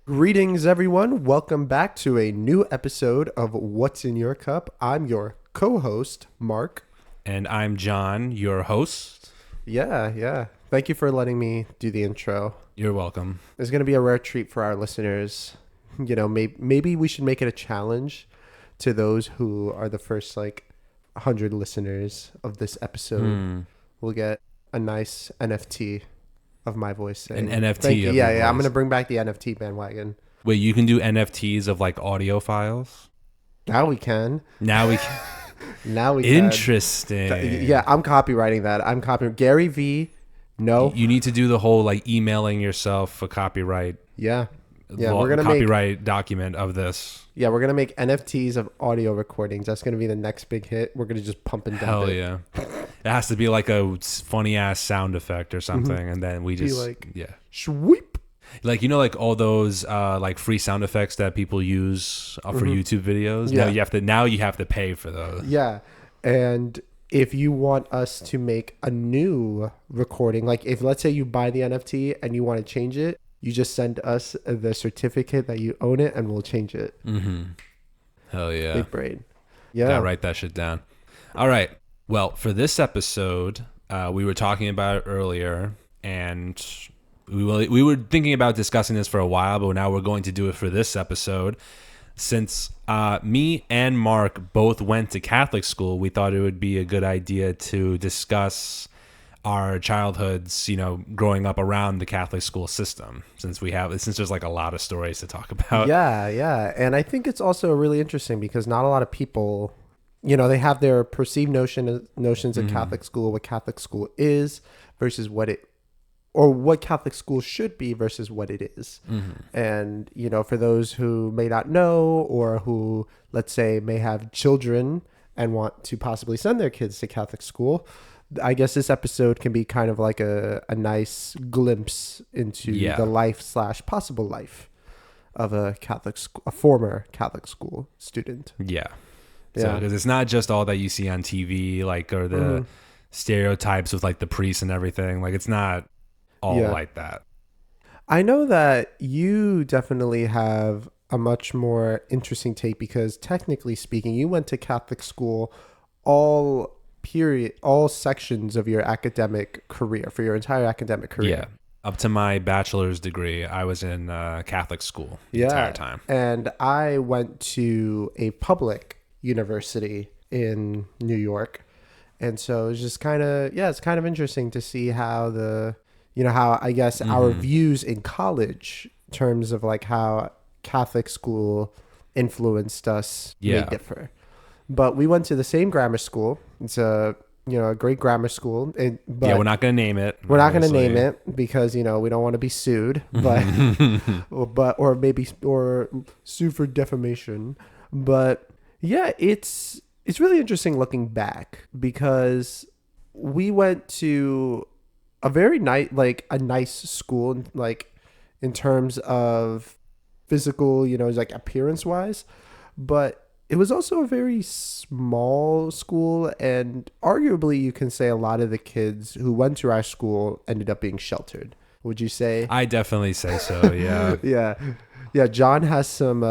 Greetings, everyone. Welcome back to a new episode of What's in Your Cup. I'm your co-host, Mark. And I'm John, your host. Yeah. Thank you for letting me do the intro. You're welcome. It's going to be a rare treat for our listeners. You know, maybe we should make it a challenge to those who are the first, 100 listeners of this episode. We'll get a nice NFT of my voice saying An NFT thank you. of Yeah, your yeah. I'm voice. going to bring back the NFT bandwagon. Wait, you can do NFTs of like audio files? Now we can. Now we can. Now we Interesting. can. Yeah, I'm copywriting that. I'm copying Gary V. No. You need to do the whole like emailing yourself a copyright. Yeah. Yeah, we're gonna copyright document of this. we're gonna make NFTs of audio recordings. That's gonna be the next big hit. We're gonna just pump and dump Hell it. yeah. It has to be like a funny ass sound effect or something, and then we just Sweep. like like all those like free sound effects that people use for YouTube videos. Yeah. Now you have to pay for those. Yeah, and if you want us to make a new recording, like if let's say you buy the NFT and you want to change it, you just send us the certificate that you own it, and we'll change it. Hell yeah. Big brain. Yeah. Gotta write that shit down. All right. Well, for this episode, we were talking about it earlier, and we were thinking about discussing this for a while, but now we're going to do it for this episode. Since me and Mark both went to Catholic school, we thought it would be a good idea to discuss our childhoods, growing up around the Catholic school system, since there's like a lot of stories to talk about. Yeah. And I think it's also really interesting because not a lot of people, they have their perceived notions of Catholic school, what Catholic school is versus what Catholic school should be versus what it is. And, for those who may not know or who, let's say, may have children and want to possibly send their kids to Catholic school, I guess this episode can be kind of like a nice glimpse into the life / possible life of a former Catholic school student. Yeah. So, because it's not just all that you see on TV, or the stereotypes with the priests and everything. It's not all like that. I know that you definitely have a much more interesting take because technically speaking, you went to Catholic school all sections of your academic career, for your entire academic career. Yeah. Up to my bachelor's degree, I was in Catholic school the entire time. And I went to a public university in New York. And so it's just it's kind of interesting to see how how I guess our views in college in terms of how Catholic school influenced us may differ. But we went to the same grammar school. It's a great grammar school. But we're not going to name it. We're not going to name it because we don't want to be sued, but or sue for defamation. But yeah, it's really interesting looking back because we went to a very nice school, in terms of physical, appearance wise, but it was also a very small school, and arguably you can say a lot of the kids who went to our school ended up being sheltered. Would you say? I definitely say so, yeah. Yeah. John has some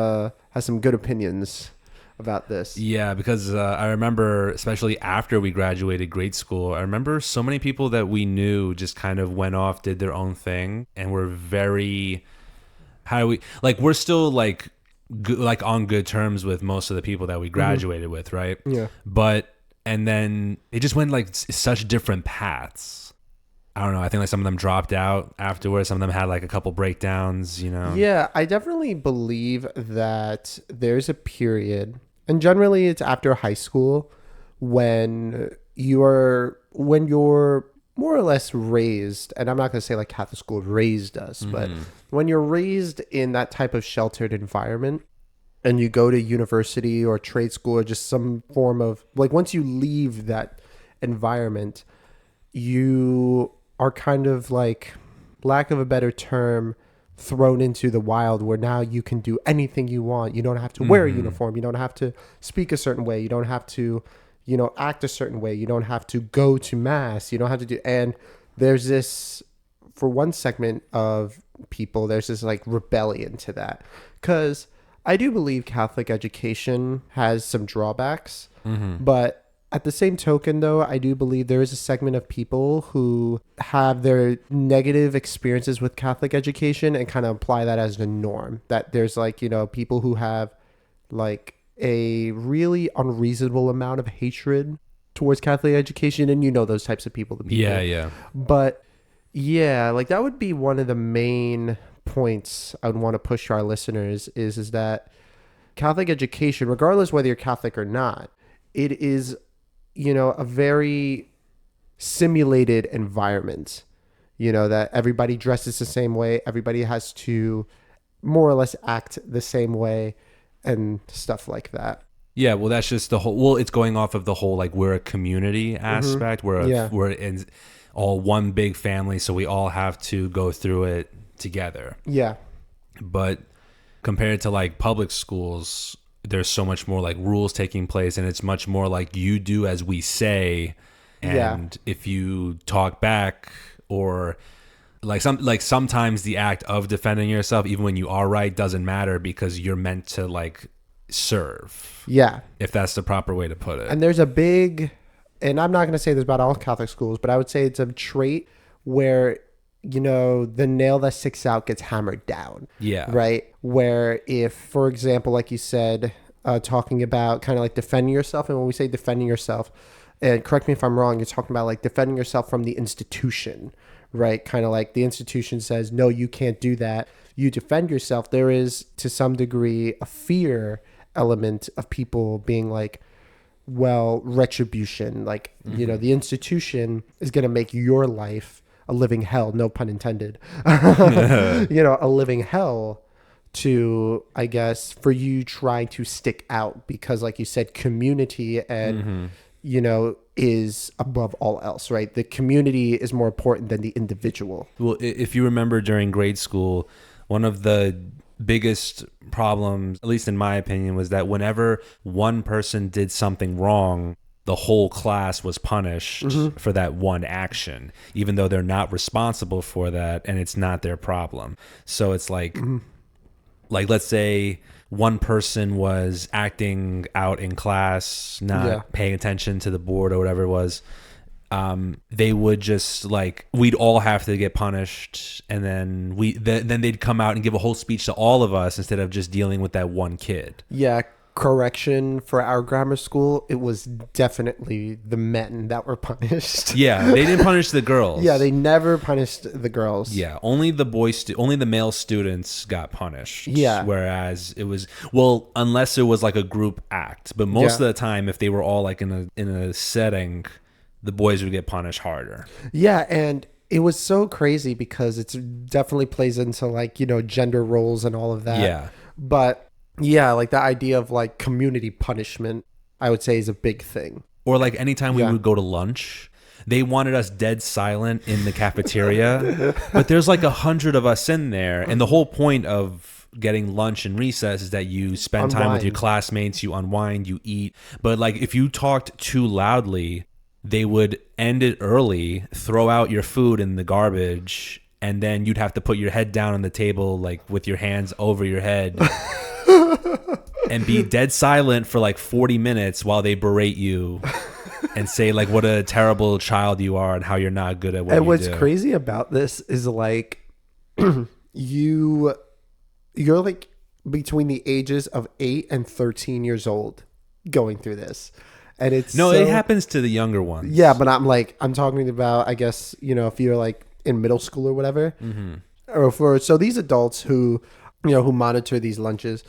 good opinions about this. Yeah, because I remember, especially after we graduated grade school, I remember so many people that we knew just kind of went off, did their own thing, and were very, we're still good, on good terms with most of the people that we graduated with, right? Yeah. And then it just went such different paths. I don't know. I think some of them dropped out afterwards. Some of them had a couple breakdowns, Yeah, I definitely believe that there's a period, and generally it's after high school, when you're more or less raised, and I'm not going to say Catholic school raised us, but when you're raised in that type of sheltered environment and you go to university or trade school or just some form of once you leave that environment, you are kind of lack of a better term, thrown into the wild where now you can do anything you want. You don't have to wear a uniform. You don't have to speak a certain way. You don't have to act a certain way. You don't have to go to mass. You don't have to do, and there's this, for one segment of people, there's this like rebellion to that. Because I do believe Catholic education has some drawbacks, but at the same token, though, I do believe there is a segment of people who have their negative experiences with Catholic education and kind of apply that as the norm. That there's like, people who have like a really unreasonable amount of hatred towards Catholic education. And those types of people, the people. Yeah, yeah. But yeah, like that would be one of the main points I would want to push to our listeners is that Catholic education, regardless whether you're Catholic or not, it is a very simulated environment, that everybody dresses the same way. Everybody has to more or less act the same way and stuff like that. Yeah, well, that's just the whole, well, it's going off of the whole, like, we're a community aspect. We're in all one big family, so we all have to go through it together. Yeah. But compared to, like, public schools, there's so much more like rules taking place, and it's much more like you do as we say, and if you talk back, or sometimes the act of defending yourself even when you are right doesn't matter, because you're meant to like serve, if that's the proper way to put it. And there's a big, and I'm not going to say this about all Catholic schools, but I would say it's a trait where the nail that sticks out gets hammered down. Yeah. Right? Where if, for example, like you said, talking about kind of like defending yourself. And when we say defending yourself, and correct me if I'm wrong, you're talking about like defending yourself from the institution, right? Kind of like the institution says, no, you can't do that. You defend yourself. There is, to some degree, a fear element of people being like, well, retribution. Like, the institution is going to make your life a living hell, no pun intended, a living hell to, I guess, for you trying to stick out, because like you said, community and, is above all else, right? The community is more important than the individual. Well, if you remember during grade school, one of the biggest problems, at least in my opinion, was that whenever one person did something wrong, the whole class was punished for that one action, even though they're not responsible for that and it's not their problem. So it's like, let's say one person was acting out in class, not paying attention to the board or whatever it was. They would just like, we'd all have to get punished, and then then they'd come out and give a whole speech to all of us instead of just dealing with that one kid. Yeah. Correction, for our grammar school, it was definitely the men that were punished. Yeah, they didn't punish the girls. Yeah, they never punished the girls. Yeah, only the male students got punished. Yeah. Whereas it was, well, unless it was like a group act, but most of the time, if they were all like in a setting, the boys would get punished harder. Yeah, and it was so crazy because it definitely plays into like, gender roles and all of that. Yeah. But yeah, like the idea of like community punishment, I would say, is a big thing. Or like anytime we would go to lunch, they wanted us dead silent in the cafeteria, but there's like 100 of us in there. And the whole point of getting lunch and recess is that you spend time with your classmates, you unwind, you eat. But like if you talked too loudly, they would end it early, throw out your food in the garbage, and then you'd have to put your head down on the table, like with your hands over your head. And be dead silent for like 40 minutes while they berate you and say like what a terrible child you are and how you're not good at what you do. And what's crazy about this is like you're like between the ages of 8 and 13 years old going through this. And it happens to the younger ones. Yeah, but I'm talking about, I guess, if you're like in middle school or whatever. So these adults who monitor these lunches,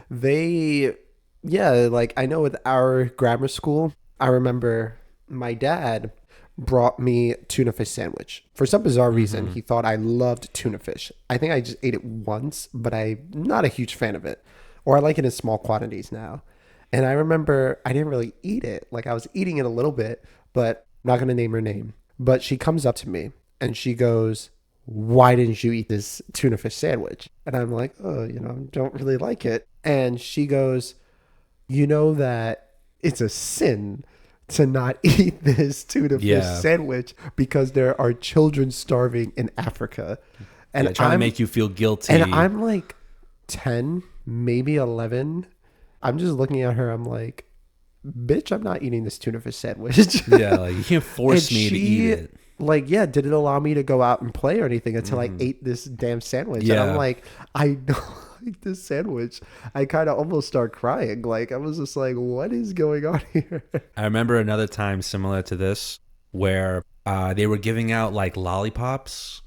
like I know with our grammar school, I remember my dad brought me tuna fish sandwich. For some bizarre reason, he thought I loved tuna fish. I think I just ate it once, but I'm not a huge fan of it. Or I like it in small quantities now. And I remember I didn't really eat it. Like I was eating it a little bit, but I'm not going to name her name. But she comes up to me and she goes, "Why didn't you eat this tuna fish sandwich?" And I'm like, "Oh, don't really like it." And she goes, "You know that it's a sin to not eat this tuna fish sandwich because there are children starving in Africa." And Yeah, trying to make you feel guilty. and I'm like 10, maybe 11. I'm just looking at her. I'm like, bitch, I'm not eating this tuna fish sandwich. Yeah, like you can't force And me to eat she, it. like, yeah, didn't allow me to go out and play or anything until I ate this damn sandwich. And I'm Yeah. like, I don't like this sandwich. I kind of almost start crying. Like, I was just like, what is going on here? I remember another time similar to this where they were giving out like lollipops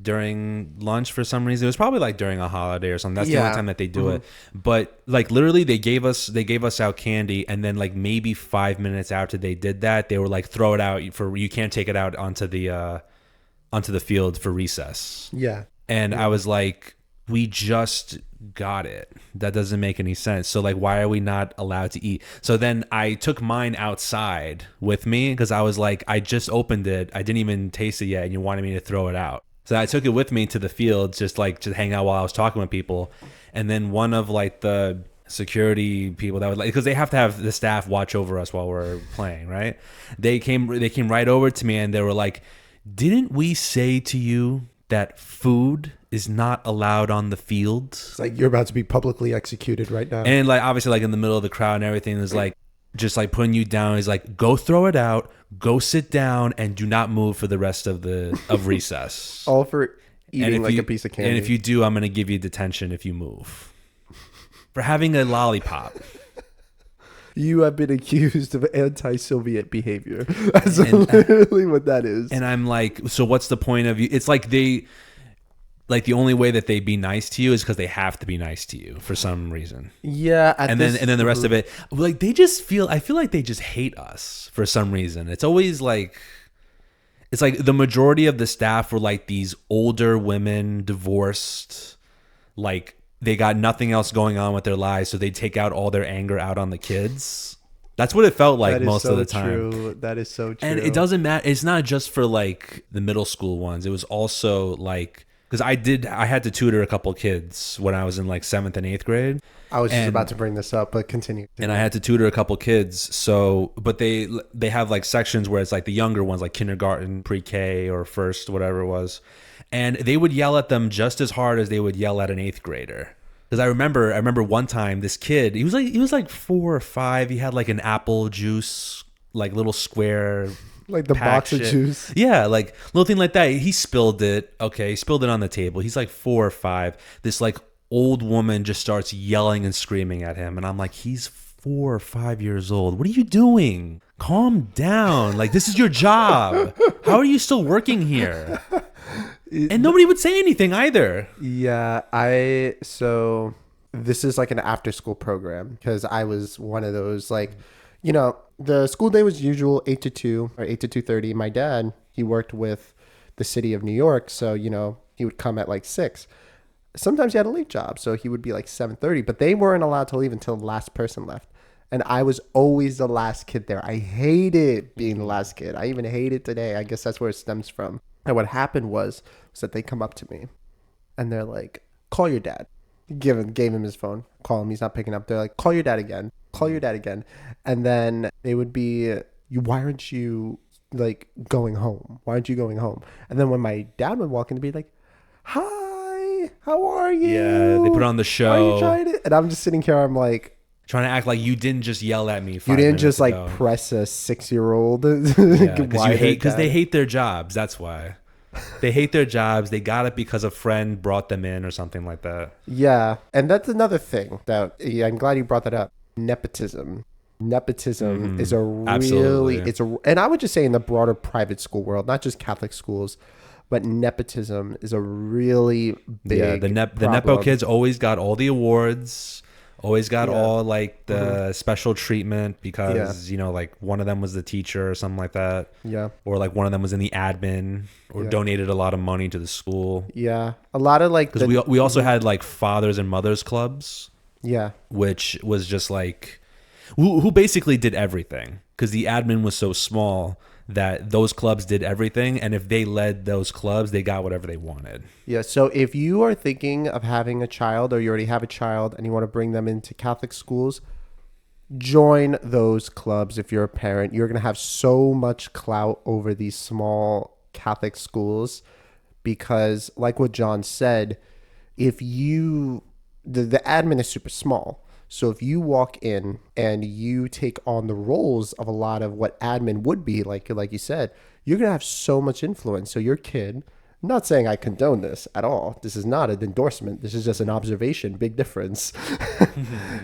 during lunch for some reason. It was probably like during a holiday or something. That's the only Yeah. time that they do it. But like literally they gave us out candy, and then like maybe 5 minutes after they did that, they were like, throw it out for, you can't take it out onto the field for recess. Yeah. And I was like, we just got it. That doesn't make any sense. So like, why are we not allowed to eat? So then I took mine outside with me because I was like, I just opened it. I didn't even taste it yet, and you wanted me to throw it out. So I took it with me to the field, just like to hang out while I was talking with people. And then one of like the security people that would like, because they have to have the staff watch over us while we're playing, right? They came right over to me and they were like, didn't we say to you that food is not allowed on the field? It's like you're about to be publicly executed right now. And like obviously like in the middle of the crowd and everything, it was like just like putting you down. He's like, go throw it out, go sit down, and do not move for the rest of recess. All for eating like you, a piece of candy. And if you do, I'm gonna give you detention if you move for having a lollipop. You have been accused of anti-Soviet behavior. That's literally what that is. And I'm like, so what's the point of you? It's like the only way that they be nice to you is because they have to be nice to you for some reason. Yeah, And then the rest of it, like they just I feel like they just hate us for some reason. It's always like, it's like the majority of the staff were like these older women, divorced, like they got nothing else going on with their lives, so they take out all their anger out on the kids. That's what it felt like most of the time. True. That is so true. And it doesn't matter. It's not just for like the middle school ones. It was also like, because I had to tutor a couple kids when I was in like 7th and 8th grade. I was just about to bring this up, but continue. And I had to tutor a couple kids. So, but they have like sections where it's like the younger ones, like kindergarten, pre-K, or first, whatever it was. And they would yell at them just as hard as they would yell at an 8th grader. Because I remember one time this kid, he was like 4 or 5. He had like an apple juice, like little square, Like the box of juice. Yeah, like little thing like that. He spilled it. Okay, he spilled it on the table. He's like 4 or 5. This like old woman just starts yelling and screaming at him, and I'm like, he's 4 or 5 years old. What are you doing? Calm down. Like, this is your job. How are you still working here? And nobody would say anything either. Yeah, so this is like an after school program because I was one of those, like, you know, the school day was usual 8 to 2 or 8 to 2:30. My dad, he worked with the city of New York, so, you know, he would come at like 6. Sometimes he had a late job, so he would be like 7:30, but they weren't allowed to leave until the last person left. And I was always the last kid there. I hated being the last kid. I even hate it today. I guess that's where it stems from. And what happened was that they come up to me and they're like, call your dad. Gave him his phone. Call him. He's not picking up. They're like, call your dad again. Call your dad again. And then they would be, why aren't you like going home? Why aren't you going home? And then when my dad would walk in, to be like, hi, how are you? Yeah, they put on the show. Are you trying to? And I'm just sitting here. I'm like, trying to act like you didn't just yell at me. you didn't just ago. like press a 6-year-old. Yeah, because they hate their jobs. That's why. They hate their jobs. They got it because a friend brought them in or something like that. Yeah. And that's another thing that, yeah, I'm glad you brought that up. Nepotism is a really, Absolutely. and I would just say in the broader private school world, not just Catholic schools, but nepotism is a really big the Nepo kids always got all the awards, always got all like the special treatment because, you know, like one of them was the teacher or something like that. Yeah. Or like one of them was in the admin or donated a lot of money to the school. Yeah. A lot of like, because we also had like fathers and mothers clubs. Yeah. Which was just like, who basically did everything because the admin was so small that those clubs did everything. And if they led those clubs, they got whatever they wanted. Yeah. So if you are thinking of having a child or you already have a child and you want to bring them into Catholic schools, join those clubs. If you're a parent, you're going to have so much clout over these small Catholic schools because, like what John said, if you the admin is super small. So if you walk in and you take on the roles of a lot of what admin would be, like you said, you're gonna have so much influence. So your kid, I'm not saying I condone this at all. This is not an endorsement. This is just an observation. Big difference.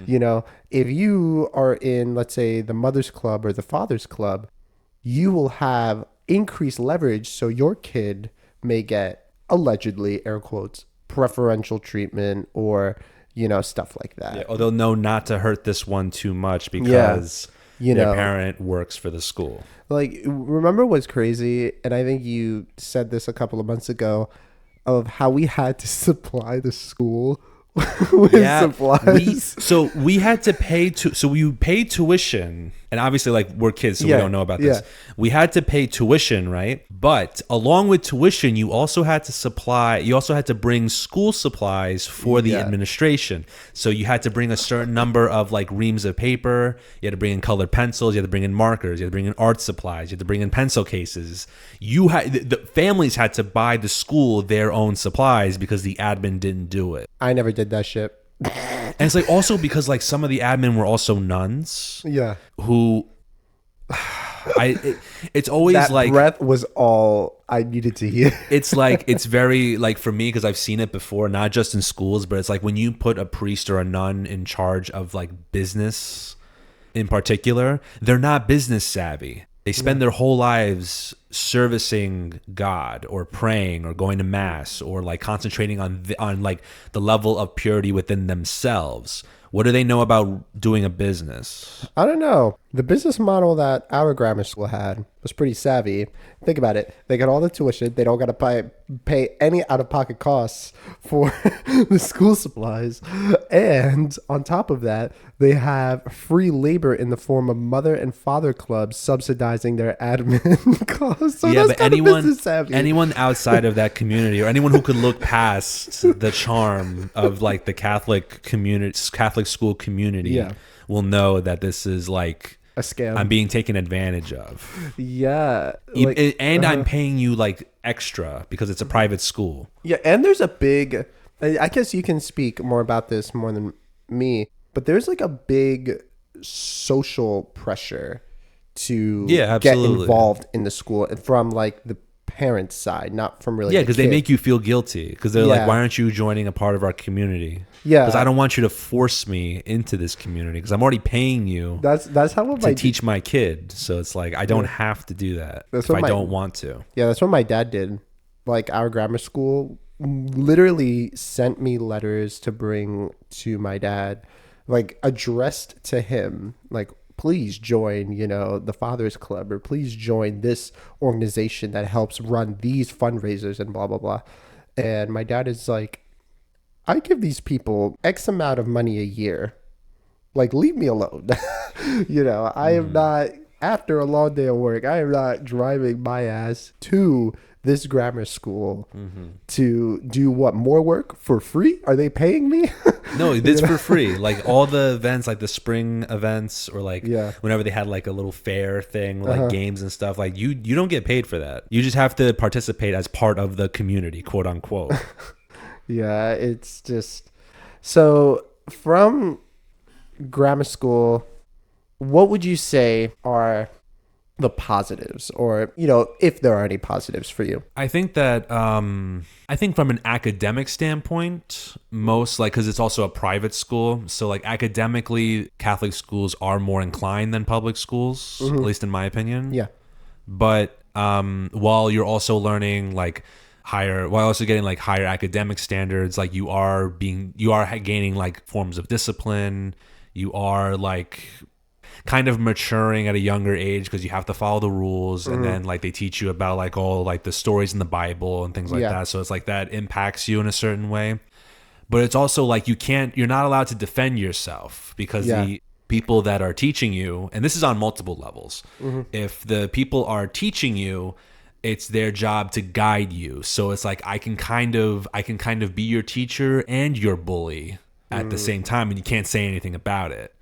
You know, if you are in, let's say, the mother's club or the father's club, you will have increased leverage. So your kid may get, allegedly, air quotes, preferential treatment, or, you know, stuff like that. Yeah, or they'll know not to hurt this one too much because their parent works for the school. Like, remember what's crazy? And I think you said this a couple of months ago, of how we had to supply the school with supplies. We had to pay so we paid tuition, and obviously, like, we're kids, so we don't know about this. We had to pay tuition, right? But along with tuition, you also had to bring school supplies for the administration. So you had to bring a certain number of, like, reams of paper. You had to bring in colored pencils. You had to bring in markers. You had to bring in art supplies. You had to bring in pencil cases. The families had to buy the school their own supplies because the admin didn't do it. I never did that shit. And it's like also because, like, some of the admin were also nuns. Yeah. Who it's always that like breath was all I needed to hear. It's like, it's very, like, for me, because I've seen it before, not just in schools, but it's like when you put a priest or a nun in charge of, like, business in particular, they're not business savvy. They spend their whole lives servicing God or praying or going to mass or, like, concentrating on like the level of purity within themselves. What do they know about doing a business? I don't know. The business model that our grammar school had was pretty savvy. Think about it. They got all the tuition. They don't got to pay any out-of-pocket costs for the school supplies. And on top of that, they have free labor in the form of mother and father clubs subsidizing their admin costs. So yeah, that's but business savvy. anyone outside of that community, or anyone who could look past the charm of, like, the Catholic community, Catholic school community, will know that this is, like, a scam. I'm being taken advantage of. Yeah. Like, and I'm paying you, like, extra because it's a private school. Yeah, and there's a big, I guess you can speak more about this more than me, but there's, like, a big social pressure to get involved in the school from, like, the parents' side, not from really because they make you feel guilty because they're like, why aren't you joining a part of our community? Because I don't want you to force me into this community because I'm already paying you. That's how to teach my kid. So it's like, I don't have to do that if I don't want to. Yeah, that's what my dad did. Like, our grammar school literally sent me letters to bring to my dad, like, addressed to him, like, please join, you know, the Fathers Club, or please join this organization that helps run these fundraisers and blah, blah, blah. And my dad is like, I give these people X amount of money a year. Like, leave me alone. You know, I am not, after a long day of work, I am not driving my ass to this grammar school to do what, more work for free? Are they paying me? No, it's for free. Like, all the events, like the spring events, or, like, whenever they had, like, a little fair thing with, like, games and stuff, like, you don't get paid for that. You just have to participate as part of the community, quote unquote. Yeah, it's just, so from grammar school, what would you say are the positives, or, you know, if there are any positives for you? I think that I think from an academic standpoint, most, like, because it's also a private school, so, like, academically, Catholic schools are more inclined than public schools, at least in my opinion. Yeah. But while you're also learning, like, while also getting, like, higher academic standards, like, you are gaining, like, forms of discipline. You are, like, kind of maturing at a younger age because you have to follow the rules, and then, like, they teach you about, like, all, like, the stories in the Bible and things like that. So it's like that impacts you in a certain way. But it's also like you're not allowed to defend yourself because the people that are teaching you, and this is on multiple levels, if the people are teaching you, it's their job to guide you. So it's like I can kind of be your teacher and your bully at the same time, and you can't say anything about it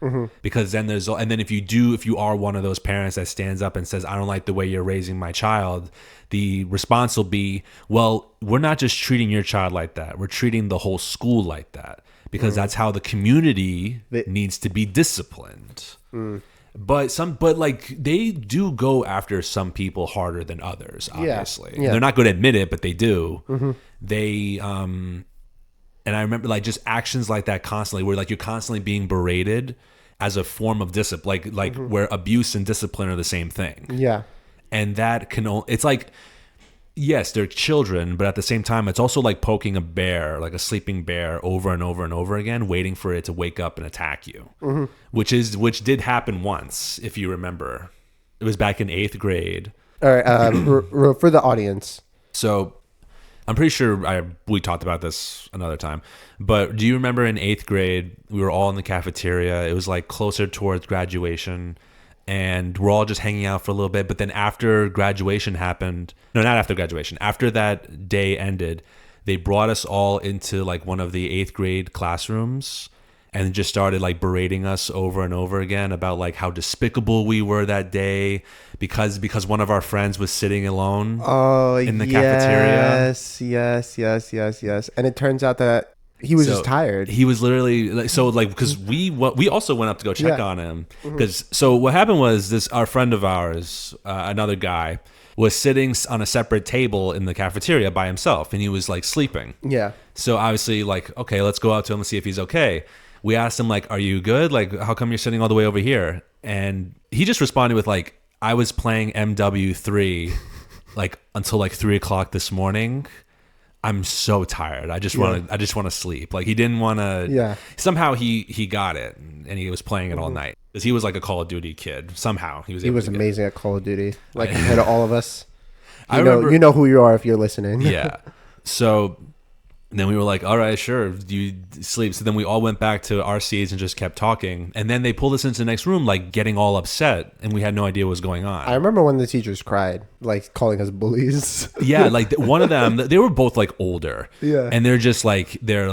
because then and then if you are one of those parents that stands up and says, I don't like the way you're raising my child, the response will be, well, we're not just treating your child like that, we're treating the whole school like that, because that's how the community needs to be disciplined. But like they do go after some people harder than others, obviously. Yeah. They're not going to admit it, but they do. They and I remember like just actions like that constantly, where like you're constantly being berated as a form of discipline, like where abuse and discipline are the same thing. Yeah. And that it's like, yes, they're children, but at the same time, it's also like poking a bear, like a sleeping bear, over and over and over again, waiting for it to wake up and attack you, which did happen once, if you remember. It was back in 8th grade. All right. For the audience. So I'm pretty sure we talked about this another time, but do you remember in 8th grade, we were all in the cafeteria. It was like closer towards graduation, and we're all just hanging out for a little bit. But then after graduation happened, no, not after graduation, after that day ended, they brought us all into like one of the 8th grade classrooms and just started like berating us over and over again about like how despicable we were that day because one of our friends was sitting alone in the cafeteria. Yes. And it turns out that he was just tired. He was literally because we also went up to go check on him, because so what happened was our friend of ours, another guy, was sitting on a separate table in the cafeteria by himself, and he was like sleeping. Yeah. So obviously, like, okay, let's go out to him and see if he's okay. We asked him like, "Are you good? Like, how come you're sitting all the way over here?" And he just responded with like, "I was playing MW3 like until like 3:00 this morning. I'm so tired. I just want to sleep." Like he didn't want to. Yeah. Somehow he got it, and he was playing it all night, because he was like a Call of Duty kid. Somehow he was amazing at Call of Duty, like compared to all of us. You remember, know who you are if you're listening. Yeah. So then we were like, all right, sure, you sleep. So then we all went back to our seats and just kept talking. And then they pulled us into the next room, like getting all upset, and we had no idea what was going on. I remember when the teachers cried, like calling us bullies. Yeah, like one of them, they were both like older. Yeah. And they're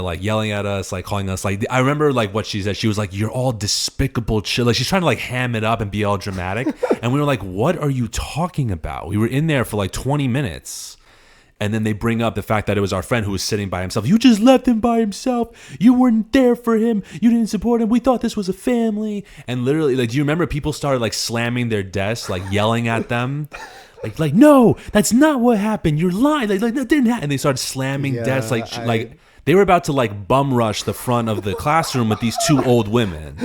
like yelling at us, like calling us, like, I remember like what she said. She was like, "You're all despicable chill." Like she's trying to like ham it up and be all dramatic. And we were like, what are you talking about? We were in there for like 20 minutes. And then they bring up the fact that it was our friend who was sitting by himself. "You just left him by himself. You weren't there for him. You didn't support him. We thought this was a family." And literally, like, do you remember people started like slamming their desks, like yelling at them? Like, "No, that's not what happened. You're lying. Like that didn't happen." And they started slamming desks, like they were about to like bum rush the front of the classroom with these two old women.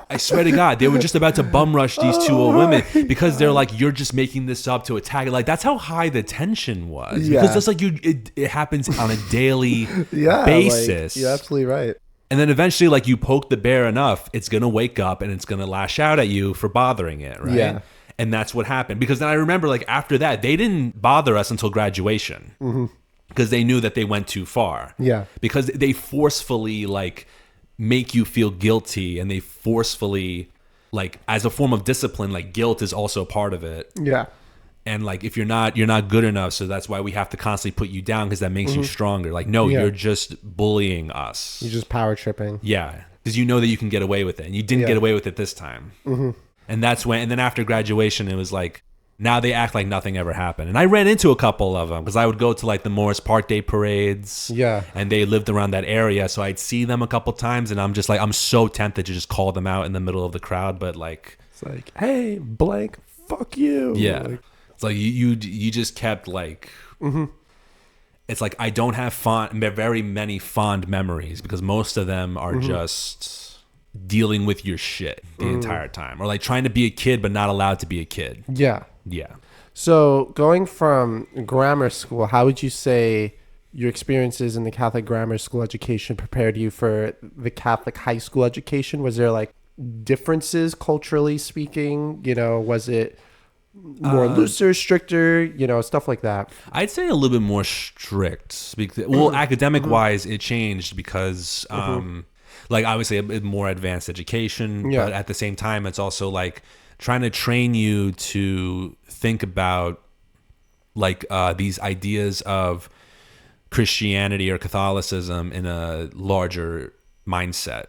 I swear to God, they were just about to bum rush these two old women, because they're like, "You're just making this up to attack." Like that's how high the tension was. Yeah. Because it's like it happens on a daily basis. Like, you're absolutely right. And then eventually, like, you poke the bear enough, it's gonna wake up and it's gonna lash out at you for bothering it, right? Yeah. And that's what happened. Because then I remember, like, after that, they didn't bother us until graduation, because they knew that they went too far. Yeah. Because they forcefully like make you feel guilty, and they forcefully, like, as a form of discipline, like guilt is also part of it. Yeah. And like, if you're not good enough, so that's why we have to constantly put you down, because that makes you stronger. Like, no, you're just bullying us. You're just power tripping. Yeah, because you know that you can get away with it, and you didn't get away with it this time. And that's when, and then after graduation, it was like, now they act like nothing ever happened. And I ran into a couple of them, because I would go to like the Morris Park Day parades. Yeah. And they lived around that area. So I'd see them a couple times, and I'm just like, I'm so tempted to just call them out in the middle of the crowd. But like, it's like, "Hey, blank, fuck you." Yeah. Like, it's like you just kept like, it's like, I don't have very many fond memories, because most of them are just dealing with your shit the entire time, or like trying to be a kid but not allowed to be a kid. Yeah. Yeah. So going from grammar school, how would you say your experiences in the Catholic grammar school education prepared you for the Catholic high school education? Was there like differences culturally speaking? You know, was it more looser, stricter, you know, stuff like that? I'd say a little bit more strict. Well, academic wise, it changed because, like, obviously a bit more advanced education, but at the same time, it's also like trying to train you to think about like these ideas of Christianity or Catholicism in a larger mindset.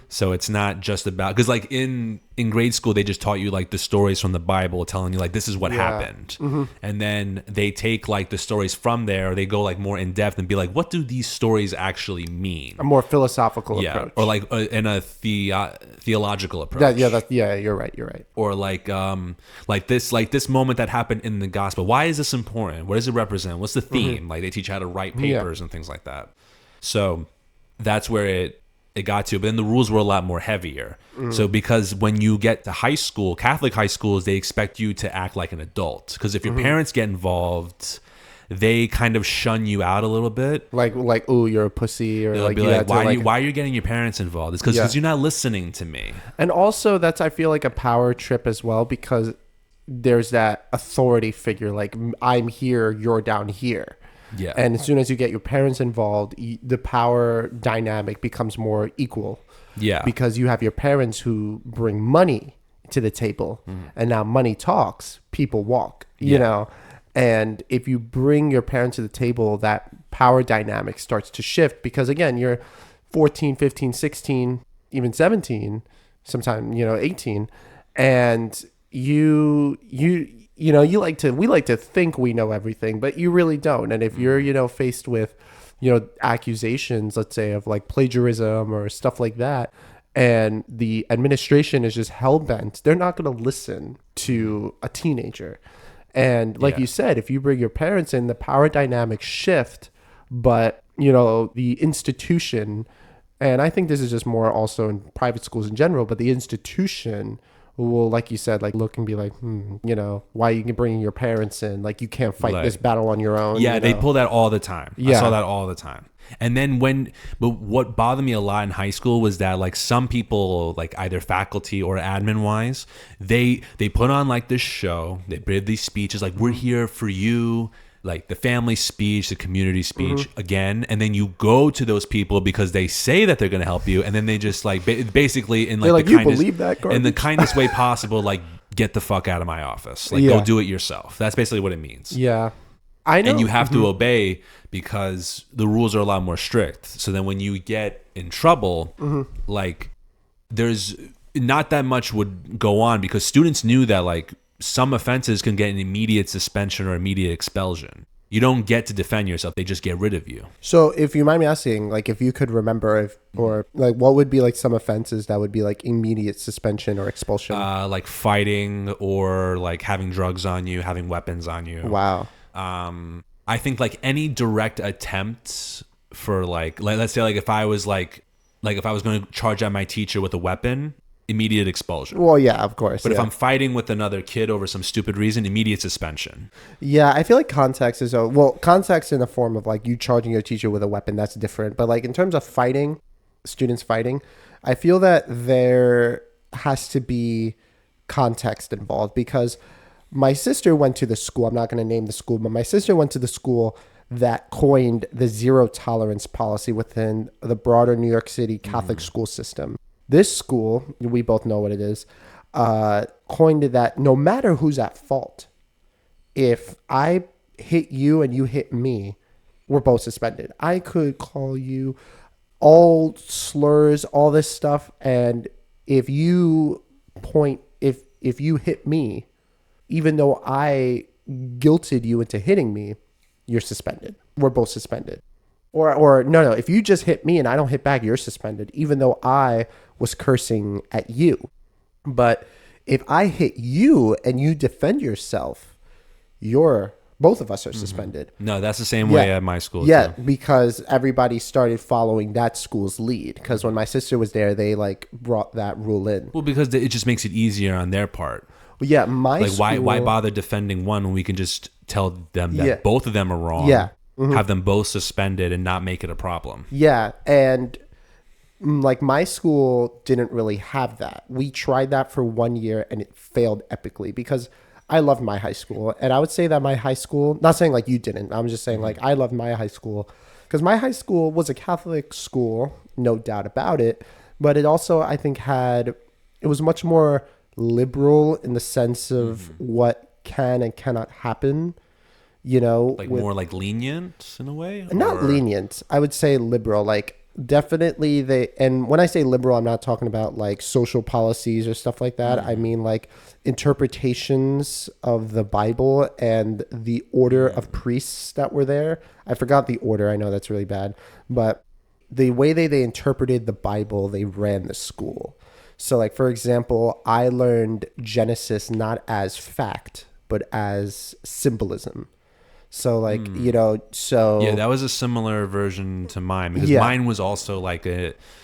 So it's not just about, because like in grade school they just taught you like the stories from the Bible, telling you like this is what happened, and then they take like the stories from there, or they go like more in depth and be like, what do these stories actually mean? A more philosophical approach, or like in a theological approach. You're right. Or like this moment that happened in the gospel. Why is this important? What does it represent? What's the theme? Like they teach you how to write papers and things like that. So that's where it got to. But then the rules were a lot more heavier. So because when you get to high school, Catholic high schools, they expect you to act like an adult. Because if your parents get involved, they kind of shun you out a little bit. Like, oh, you're a pussy, or they'll like, be like, why are you getting your parents involved? It's because you're not listening to me. And also, that's, I feel like, a power trip as well, because there's that authority figure, like, I'm here, you're down here. Yeah. And as soon as you get your parents involved, the power dynamic becomes more equal. Yeah. Because you have your parents who bring money to the table, and now money talks, people walk, you know. And if you bring your parents to the table, that power dynamic starts to shift, because again, you're 14, 15, 16, even 17, sometimes, 18. And we like to think we know everything, but you really don't. And if you're, faced with, accusations, let's say, of like plagiarism or stuff like that, and the administration is just hell-bent, they're not going to listen to a teenager. And like you said, if you bring your parents in, the power dynamics shift, but, the institution, and I think this is just more also in private schools in general, but the institution will, like you said, like look and be like, why are you bringing your parents in? Like, you can't fight this battle on your own. Yeah, they pull that all the time. Yeah. I saw that all the time. And then but what bothered me a lot in high school was that like some people, like either faculty or admin wise, they put on like this show, they did these speeches like, we're here for you, like the family speech, the community speech again, and then you go to those people because they say that they're going to help you, and then they just like basically in like you believe that garbage? In the kindest way possible, like, get the fuck out of my office, like go do it yourself. That's basically what it means. Yeah, I know. And you have to obey because the rules are a lot more strict. So then when you get in trouble, like there's not that much would go on, because students knew that like some offenses can get an immediate suspension or immediate expulsion. You don't get to defend yourself. They just get rid of you. So if you mind me asking, like if you could remember or like what would be like some offenses that would be like immediate suspension or expulsion? Like fighting, or like having drugs on you, having weapons on you. Wow. I think like any direct attempt for like let's say like if I was going to charge at my teacher with a weapon, immediate expulsion. Well, yeah, of course. But if I'm fighting with another kid over some stupid reason, immediate suspension. Yeah, I feel like context is context in the form of like you charging your teacher with a weapon, that's different. But like in terms of fighting, students fighting, I feel that there has to be context involved, because my sister went to the school. I'm not going to name the school, but my sister went to the school that coined the zero tolerance policy within the broader New York City Catholic school system. This school, we both know what it is, coined it that no matter who's at fault, if I hit you and you hit me, we're both suspended. I could call you all slurs, all this stuff, and if you hit me, even though I guilted you into hitting me, you're suspended. We're both suspended. Or no, if you just hit me and I don't hit back, you're suspended, even though I was cursing at you. But if I hit you and you defend yourself, both of us are suspended. No, that's the same way at my school. Yeah, too. because everybody started following that school's lead. Because when my sister was there, they like brought that rule in. Well, because it just makes it easier on their part. Well, yeah, my school, why bother defending one when we can just tell them that both of them are wrong? Yeah. Have them both suspended and not make it a problem. Yeah, and like my school didn't really have that. We tried that for 1 year and it failed epically, because I loved my high school. And I would say that my high school, not saying like you didn't, I'm just saying like I loved my high school, because my high school was a Catholic school, no doubt about it. But it also, I think, it was much more liberal in the sense of what can and cannot happen, like more like lenient in a way. Not lenient, I would say liberal. Like definitely they, and when I say liberal, I'm not talking about like social policies or stuff like that. I mean like interpretations of the Bible and the order of priests that were there. I forgot the order. I know that's really bad, but the way they interpreted the Bible, they ran the school. So like for example, I learned Genesis not as fact, but as symbolism. So like, Yeah, that was a similar version to mine because yeah. mine was also like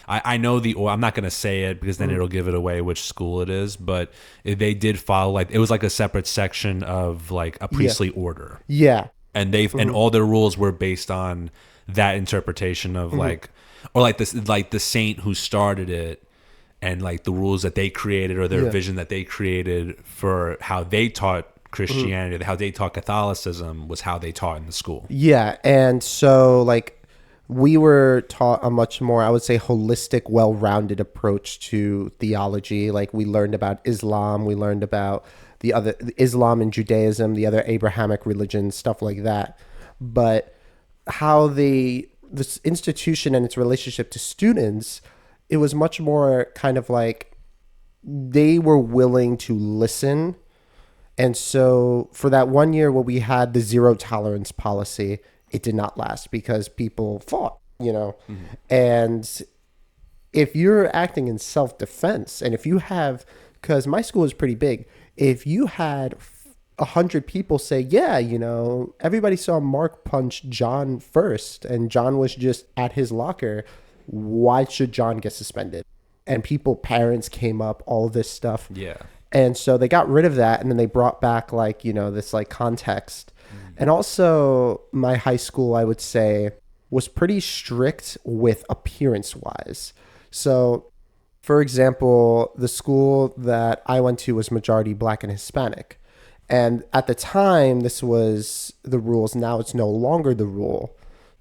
I know or I'm not going to say it because then it'll give it away which school it is, but they did follow like, it was like a separate section of like a priestly order. Yeah. And and all their rules were based on that interpretation of like, or like this, like the saint who started it and like the rules that they created or their vision that they created for how they taught Christianity, how they taught Catholicism was how they taught in the school. Yeah, and so like we were taught a much more, I would say, holistic, well-rounded approach to theology. Like we learned about Islam, we learned about the other Islam and Judaism, the other Abrahamic religions, stuff like that. But how this institution and its relationship to students, it was much more kind of like they were willing to listen. And so for that 1 year where we had the zero tolerance policy, it did not last because people fought, And if you're acting in self-defense and if you have, because my school is pretty big, if you had 100 people say, yeah, everybody saw Mark punch John first and John was just at his locker, why should John get suspended? And parents came up, all this stuff. Yeah. And so they got rid of that, and then they brought back like, this like context. And also my high school, I would say, was pretty strict with appearance wise. So for example, the school that I went to was majority Black and Hispanic. And at the time, this was the rules. Now it's no longer the rule.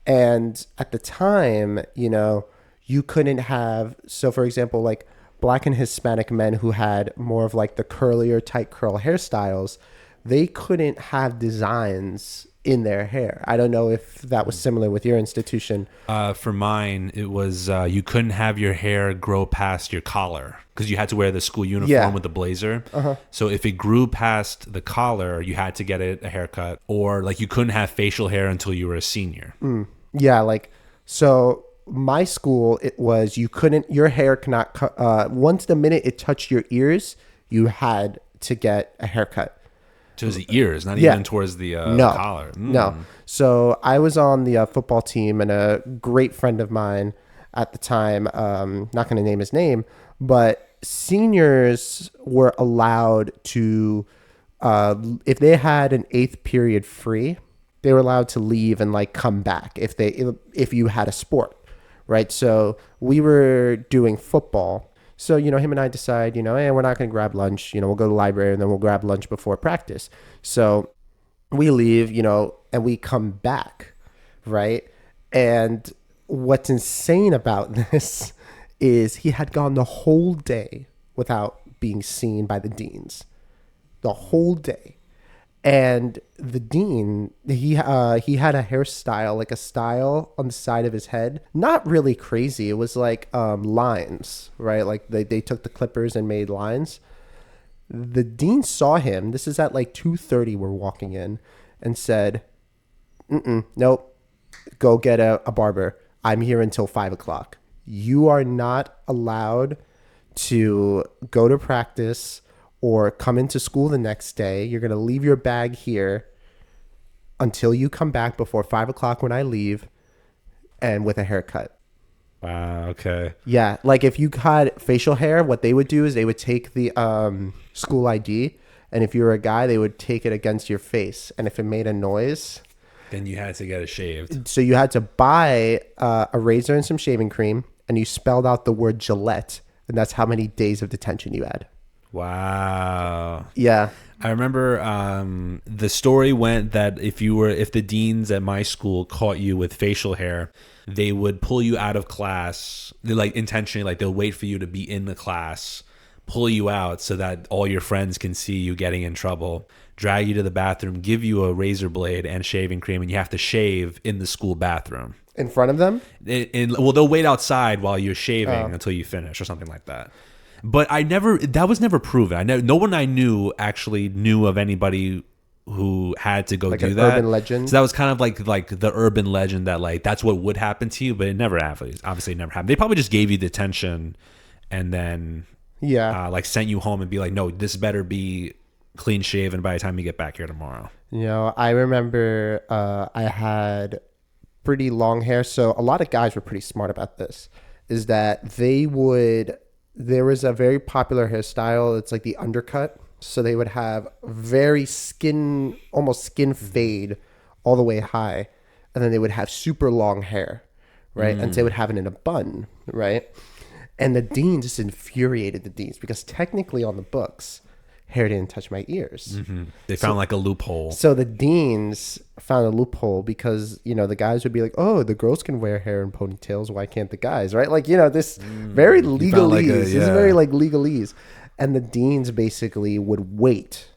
And at the time, you couldn't have, so for example, like Black and Hispanic men who had more of like the curlier tight curl hairstyles, they couldn't have designs in their hair. I don't know if that was similar with your institution. For mine, it was you couldn't have your hair grow past your collar because you had to wear the school uniform with the blazer. So if it grew past the collar, you had to get a haircut, or like you couldn't have facial hair until you were a senior. Yeah, like so. My school, it was your hair cannot cut. Once the minute it touched your ears, you had to get a haircut. To the ears, not even towards the collar. No. So I was on the football team, and a great friend of mine at the time, not going to name his name, but seniors were allowed to, if they had an 8th period free, they were allowed to leave and like come back if you had a sport. Right. So we were doing football. So, him and I decide, hey, we're not going to grab lunch. We'll go to the library and then we'll grab lunch before practice. So we leave, and we come back. Right. And what's insane about this is he had gone the whole day without being seen by the deans. The whole day. And the dean, he had a hairstyle, like a style on the side of his head. Not really crazy. It was like lines, right? Like they took the clippers and made lines. The dean saw him. This is at like 2:30 we're walking in, and said, nope, go get a barber. I'm here until 5 o'clock. You are not allowed to go to practice or come into school the next day. You're going to leave your bag here until you come back before 5 o'clock when I leave, and with a haircut. Wow, okay. Yeah, like if you had facial hair, what they would do is they would take the school ID, and if you were a guy, they would take it against your face. And if it made a noise, then you had to get it shaved. So you had to buy a razor and some shaving cream, and you spelled out the word Gillette, and that's how many days of detention you had. Wow. Yeah. I remember the story went that if the deans at my school caught you with facial hair, they would pull you out of class. They like intentionally, like they'll wait for you to be in the class, pull you out so that all your friends can see you getting in trouble, drag you to the bathroom, give you a razor blade and shaving cream, and you have to shave in the school bathroom. In front of them? Well, they'll wait outside while you're shaving until you finish or something like that. But that was never proven. No one I knew actually knew of anybody who had to go Like do an that. urban legend? So that was kind of like the urban legend that like that's what would happen to you, but it never happened. Obviously, it never happened. They probably just gave you detention and then like sent you home and be like, no, this better be clean shaven by the time you get back here tomorrow. You know, I remember I had pretty long hair, so a lot of guys were pretty smart about this. Is that there was a very popular hairstyle. It's like the undercut. So they would have very almost skin fade all the way high. And then they would have super long hair, right? And they would have it in a bun, right? And the deans just infuriated the deans because technically on the books, hair didn't touch my ears. They found like a loophole. So the deans found a loophole because, you know, the guys would be like, oh, the girls can wear hair in ponytails. Why can't the guys, right? Like, you know, this very legalese. This is very like legalese. And the deans basically would wait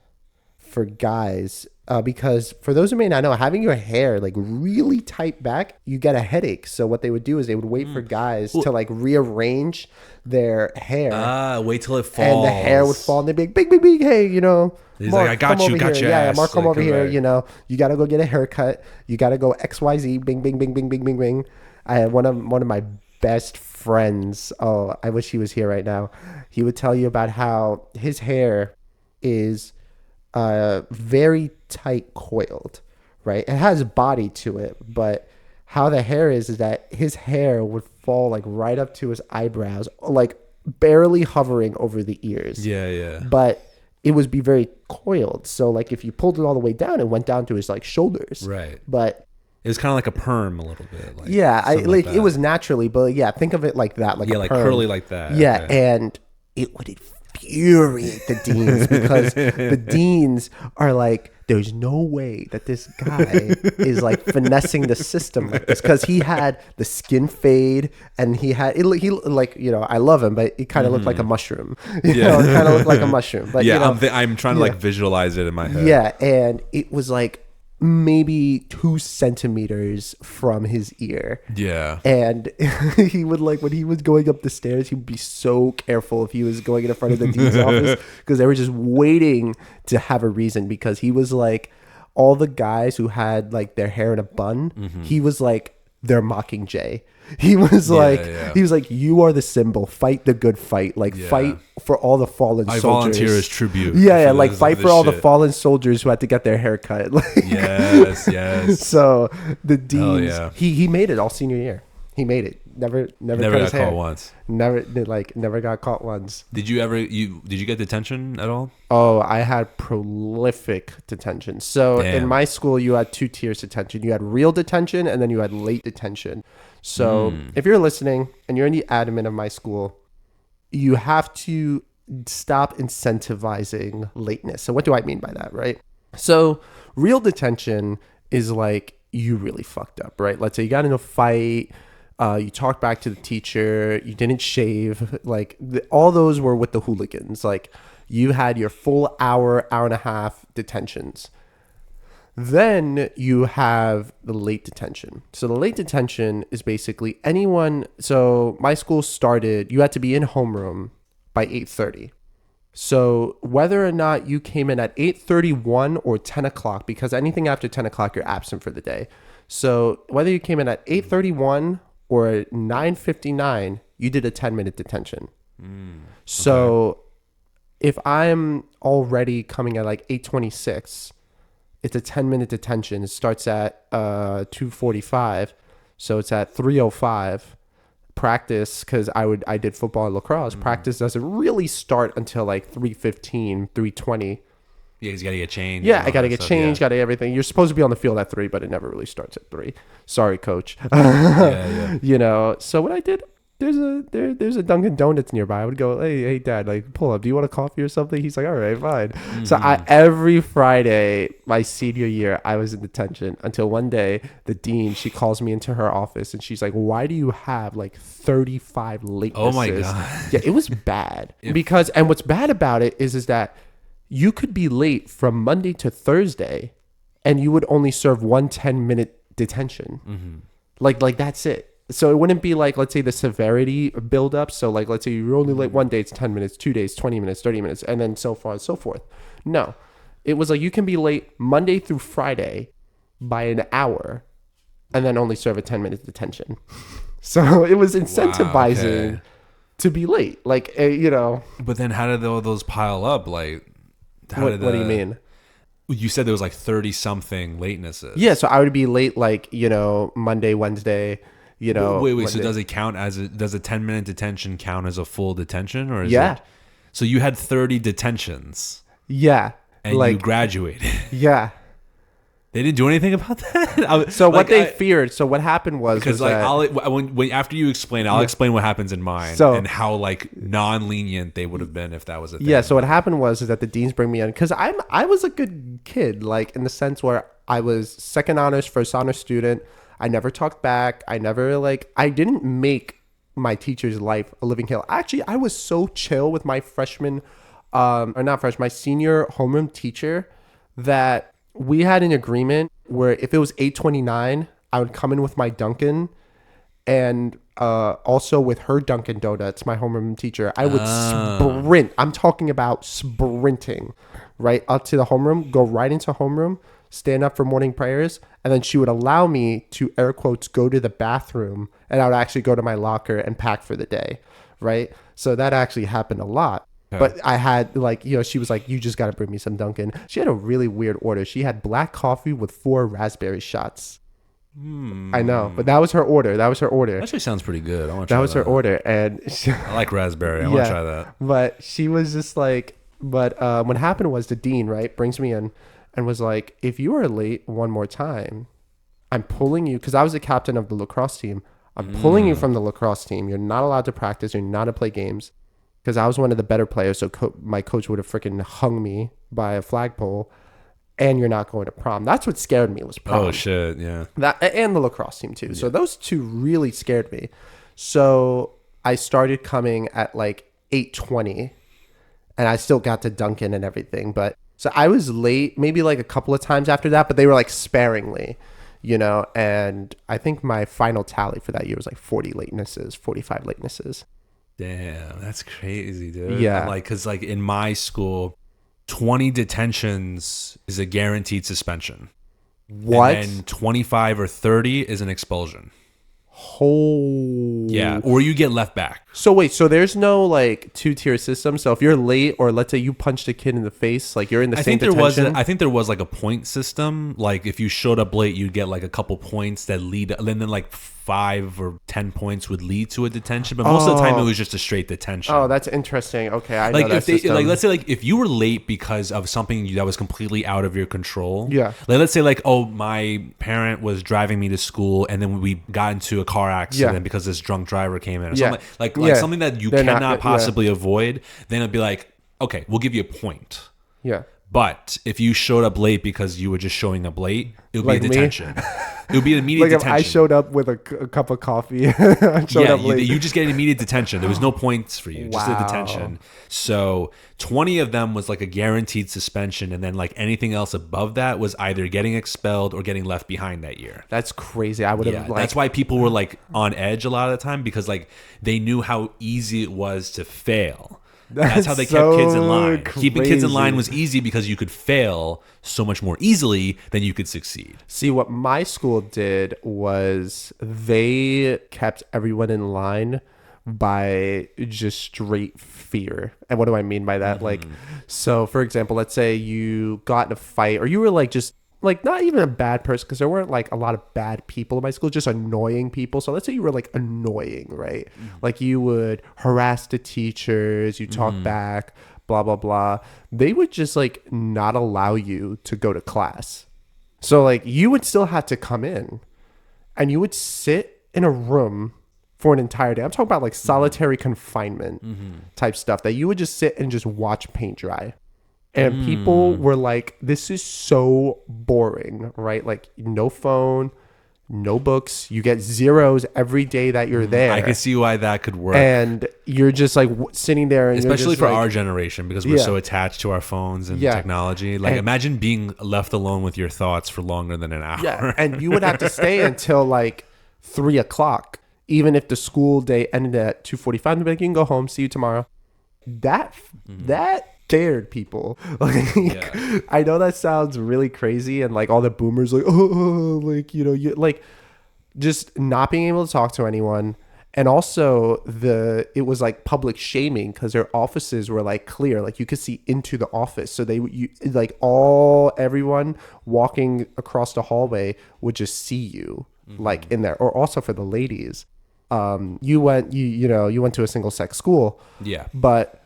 for guys because for those who may not know, having your hair like really tight back, you get a headache. So what they would do is they would wait for guys to like rearrange their hair. Wait till it falls. And the hair would fall and they'd be like, big, big, big, hey, you know. He's Mark, like, I got you, got here. your ass. Mark, come like, over here, right. you know. You got to go get a haircut. You got to go XYZ, bing, bing, bing, bing, bing, bing, bing. I had one of my best friends. Oh, I wish he was here right now. He would tell you about how his hair is very tight coiled, right? It has body to it, but how the hair is that his hair would fall like right up to his eyebrows, like barely hovering over the ears. Yeah. But it would be very coiled. So like if you pulled it all the way down, it went down to his like shoulders. Right. But it was kind of like a perm a little bit. Like, I like it was naturally, but yeah, think of it like that, like a like perm. curly like that. Yeah, okay. and it would infuriate the deans because the deans are like, there's no way that this guy is like finessing the system like this because he had the skin fade and he like, you know, I love him, but it kind of looked like a mushroom. You know, it kind of looked like a mushroom. But yeah, you know, I'm trying to like visualize it in my head. Yeah, and it was like maybe 2 centimeters from his ear. Yeah. And he would like, when he was going up the stairs, he would be so careful if he was going in front of the dean's office because they were just waiting to have a reason because he was like, all the guys who had like their hair in a bun, he was like their Mockingjay. He was he was like, you are the symbol, fight the good fight, like fight for all the fallen soldiers. I volunteer as tribute. Like fight for all the fallen soldiers who had to get their hair cut. Like, yes. So the deans, he made it all senior year. He made it. Never got caught once. Never got caught once. Did you get detention at all? Oh, I had prolific detention. So in my school, you had 2 tiers of detention. You had real detention and then you had late detention. So if you're listening and you're in the admin of my school, you have to stop incentivizing lateness. So what do I mean by that, right? So real detention is like you really fucked up, right? Let's say you got in a fight, you talked back to the teacher, you didn't shave, like all those were with the hooligans. Like you had your full hour and a half detentions. Then you have the late detention. So the late detention is basically anyone. So my school started, you had to be in homeroom by 8:30. So whether or not you came in at 8:31 or 10 o'clock, because anything after 10 o'clock, you're absent for the day. So whether you came in at 8:31 or 9:59, you did a 10-minute detention. So if I'm already coming at like 8:26, it's a 10-minute detention. It starts at 2:45, so it's at 3:05. Practice, because I did football and lacrosse. Practice doesn't really start until like 3:15, 3:20. Yeah, you gotta get changed. Yeah, I gotta get changed. Gotta everything. You're supposed to be on the field at 3, but it never really starts at 3. Sorry, coach. You know. So what I did, there's a Dunkin' Donuts nearby. I would go, hey, Dad, like pull up. Do you want a coffee or something? He's like, all right, fine. So every Friday, my senior year, I was in detention until one day the dean, she calls me into her office and she's like, why do you have like 35 latenesses? Oh my God. Yeah, it was bad because, and what's bad about it is that you could be late from Monday to Thursday and you would only serve one 10-minute detention. Like that's it. So it wouldn't be like, let's say, the severity build up. So like, let's say you're only late one day, it's 10 minutes, 2 days, 20 minutes, 30 minutes, and then so far and so forth. No, it was like you can be late Monday through Friday by an hour and then only serve a 10-minute detention. So it was incentivizing okay. to be late. Like, you know, But then how did all those pile up? Like, what do you mean? You said there was like 30 something latenesses. Yeah, so I would be late, like, you know, Monday, Wednesday, you know. Wait. So Monday. does it count as does a 10-minute detention count as a full detention, or is Yeah. it? So you had 30 detentions Yeah. and like, you graduated. yeah. They didn't do anything about that. So what they feared, so what happened was because like when after you explain, I'll explain what happens in mine and how like non-lenient they would have been if that was a thing. Yeah, so what happened was is that the deans bring me in because I was a good kid, like in the sense where I was second honors, first honors student. I never talked back. I never I didn't make my teacher's life a living hell. Actually, I was so chill with my my senior homeroom teacher that we had an agreement where if it was 8:29, I would come in with my Dunkin', and also with her Dunkin' Donuts, my homeroom teacher, I would sprint. I'm talking about sprinting, right up to the homeroom, go right into homeroom, stand up for morning prayers, and then she would allow me to, air quotes, go to the bathroom, and I would actually go to my locker and pack for the day, right? So that actually happened a lot. But I had she was like, you just got to bring me some Dunkin'. She had a really weird order. She had black coffee with 4 raspberry shots. I know, but that was her order. That actually sounds pretty good. I want to try that. That was her order. And I like raspberry. I want to try that. But she was just like, what happened was the dean, right, brings me in and was like, if you are late one more time, I'm pulling you, because I was the captain of the lacrosse team. I'm pulling you from the lacrosse team. You're not allowed to practice. You're not to play games. Because I was one of the better players, so my coach would have freaking hung me by a flagpole, and you're not going to prom. That's what scared me, was prom. Oh, shit, yeah. That and the lacrosse team, too. Yeah. So those two really scared me. So I started coming at 8:20, and I still got to Dunkin' and everything. But so I was late maybe a couple of times after that, but they were sparingly, you know. And I think my final tally for that year was 40 latenesses, 45 latenesses. Damn, that's crazy, dude. Yeah. Because in my school, 20 detentions is a guaranteed suspension. What? And then 25 or 30 is an expulsion. Oh. Yeah, or you get left back. So wait, so there's no 2-tier system? So if you're late, or let's say you punched a kid in the face, you're in the same detention? I think there was a point system. If you showed up late, you'd get a couple points that lead, and then 5 or 10 points would lead to a detention, but most of the time it was just a straight detention. Oh, that's interesting. Okay, I know that system. Let's say if you were late because of something that was completely out of your control. Yeah. Let's say my parent was driving me to school and then we got into a car accident because this drunk driver came in or something something that you cannot possibly avoid. Then it'd be okay, we'll give you a point. Yeah. But if you showed up late because you were just showing up late, it would be a detention. It would be an immediate detention. If I showed up with a cup of coffee, up late. You just get an immediate detention. There was no points for you, just a detention. So 20 of them was a guaranteed suspension, and then anything else above that was either getting expelled or getting left behind that year. That's crazy. I would have that's why people were on edge a lot of the time, because they knew how easy it was to fail. That's how they kept kids in line. Crazy. Keeping kids in line was easy because you could fail so much more easily than you could succeed. See, what my school did was they kept everyone in line by just straight fear. And what do I mean by that? So for example, let's say you got in a fight, or you were just not even a bad person, because there weren't a lot of bad people in my school, just annoying people. So let's say you were annoying, right? You would harass the teachers, you talk back, blah, blah, blah. They would just not allow you to go to class. So you would still have to come in, and you would sit in a room for an entire day. I'm talking about solitary confinement type stuff, that you would just sit and just watch paint dry. And people were this is so boring, right? No phone, no books. You get zeros every day that you're there. I can see why that could work. And you're just sitting there. And especially just, for our generation, because we're so attached to our phones and technology. Imagine being left alone with your thoughts for longer than an hour. Yeah, and you would have to stay until 3 o'clock. Even if the school day ended at 2:45, they'd be like, you can go home. See you tomorrow. That scared people. Like, Yeah. I know that sounds really crazy, and like all the boomers, like, oh, like, you know, you like just not being able to talk to anyone. And also it was like public shaming because their offices were like clear, like you could see into the office. So like everyone walking across the hallway would just see you like in there. Or also for the ladies, you went to a single sex school. Yeah. But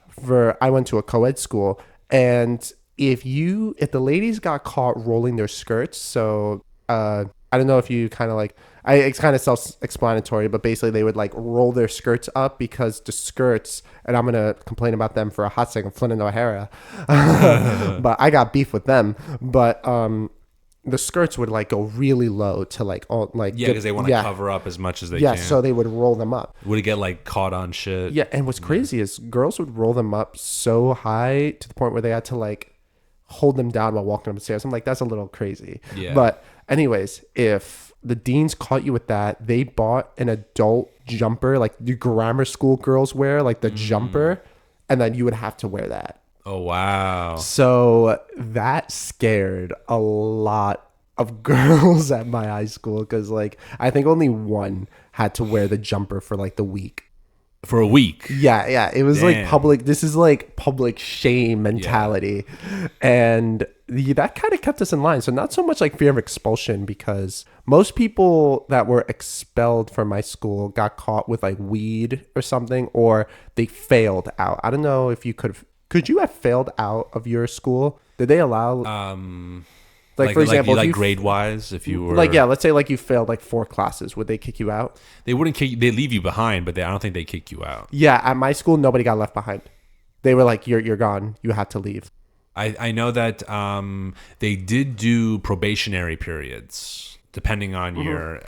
I went to a co-ed school, and if the ladies got caught rolling their skirts, so I don't know if you kind of like, it's kind of self-explanatory, but basically they would like roll their skirts up because the skirts, and I'm gonna complain about them for a hot second, Flynn and O'Hara, but I got beef with them. But the skirts would like go really low to like all like, Yeah, because they want to cover up as much as they can. so they would roll them up. Would it get like caught on shit? Yeah, and what's crazy is girls would roll them up so high to the point where they had to like hold them down while walking upstairs. I'm like, that's a little crazy. Yeah. But anyways, if the deans caught you with that, they bought an adult jumper like the grammar school girls wear, like the jumper, and then you would have to wear that. Oh, wow. So that scared a lot of girls at my high school because like I think only one had to wear the jumper for like the week. For a week. Yeah. It was Damn. like public. This is like public shame mentality. Yeah. And that kind of kept us in line. So not so much like fear of expulsion, because most people that were expelled from my school got caught with like weed or something, or they failed out. I don't know if you could you have failed out of your school? Did they allow like for example, like grade wise, if you were like, yeah, let's say like you failed like 4 classes, would they kick you out? They wouldn't kick you, they leave you behind, but I don't think they kick you out. Yeah, at my school nobody got left behind. They were like, you're gone, you have to leave. I know that they did do probationary periods depending on your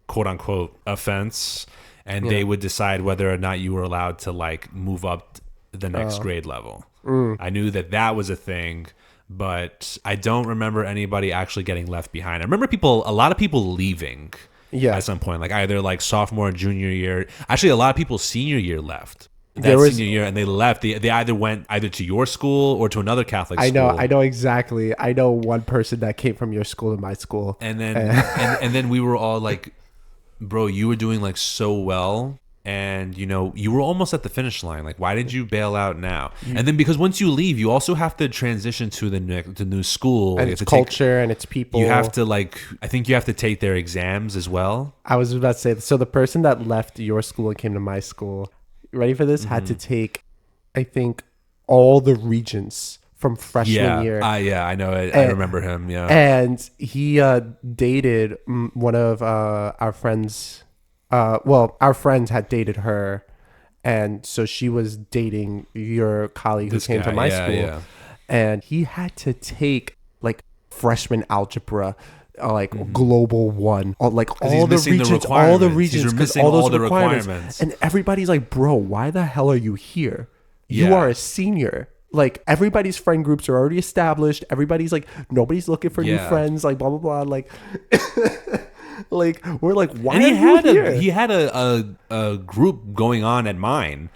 quote unquote offense, and they would decide whether or not you were allowed to like move up the next grade level. I knew that was a thing, but I don't remember anybody actually getting left behind. I remember a lot of people leaving at some point, like either like sophomore or junior year. Actually, a lot of people senior year left. Senior year, and they left. They either went to your school or to another Catholic school. I know exactly. I know one person that came from your school to my school. And then and then we were all like, bro, you were doing like so well. And, you know, you were almost at the finish line. Like, why did you bail out now? And then because once you leave, you also have to transition to the new school. And its culture and its people. You have to, like, I think you have to take their exams as well. I was about to say, so the person that left your school and came to my school, ready for this, had to take, I think, all the regents from freshman year. Yeah, I know it. I remember him, yeah. And he dated one of our friends. Our friends had dated her, and so she was dating your colleague who came to my school. Yeah. And he had to take like freshman algebra, like global 1, like all the regions, because all those requirements. And everybody's like, bro, why the hell are you here? You are a senior. Like, everybody's friend groups are already established. Everybody's like, nobody's looking for new friends. Like, blah blah blah. Like. Like, we're like, why are you here? He had a group going on at mine.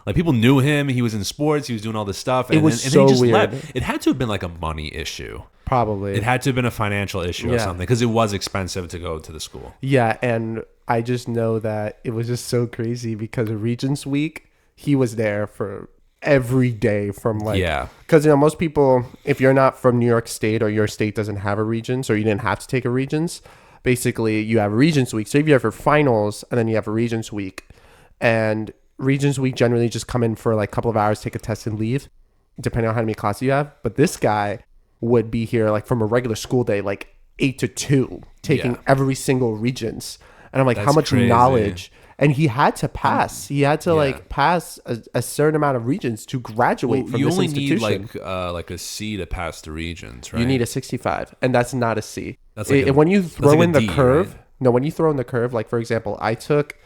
Like, people knew him. He was in sports. He was doing all this stuff. And, it was and so he just weird. Left. It had to have been like a money issue. Probably. It had to have been a financial issue or something, because it was expensive to go to the school. Yeah, and I just know that it was just so crazy because of Regents Week, he was there for every day from like, because, you know, most people, if you're not from New York State or your state doesn't have a Regents, or you didn't have to take a Regents, basically you have a Regents Week. So if you have your finals and then you have a Regents Week, and Regents Week generally just come in for like a couple of hours, take a test and leave, depending on how many classes you have. But this guy would be here like from a regular school day, like 8 to 2, taking every single Regents. And I'm like, how much knowledge? And he had to pass. He had to like pass a certain amount of Regents to graduate from this institution. You only need like a C to pass the Regents, right? You need a 65, and that's not a C. That's like when you throw in the D, curve. Right? No, when you throw in the curve, like for example, I took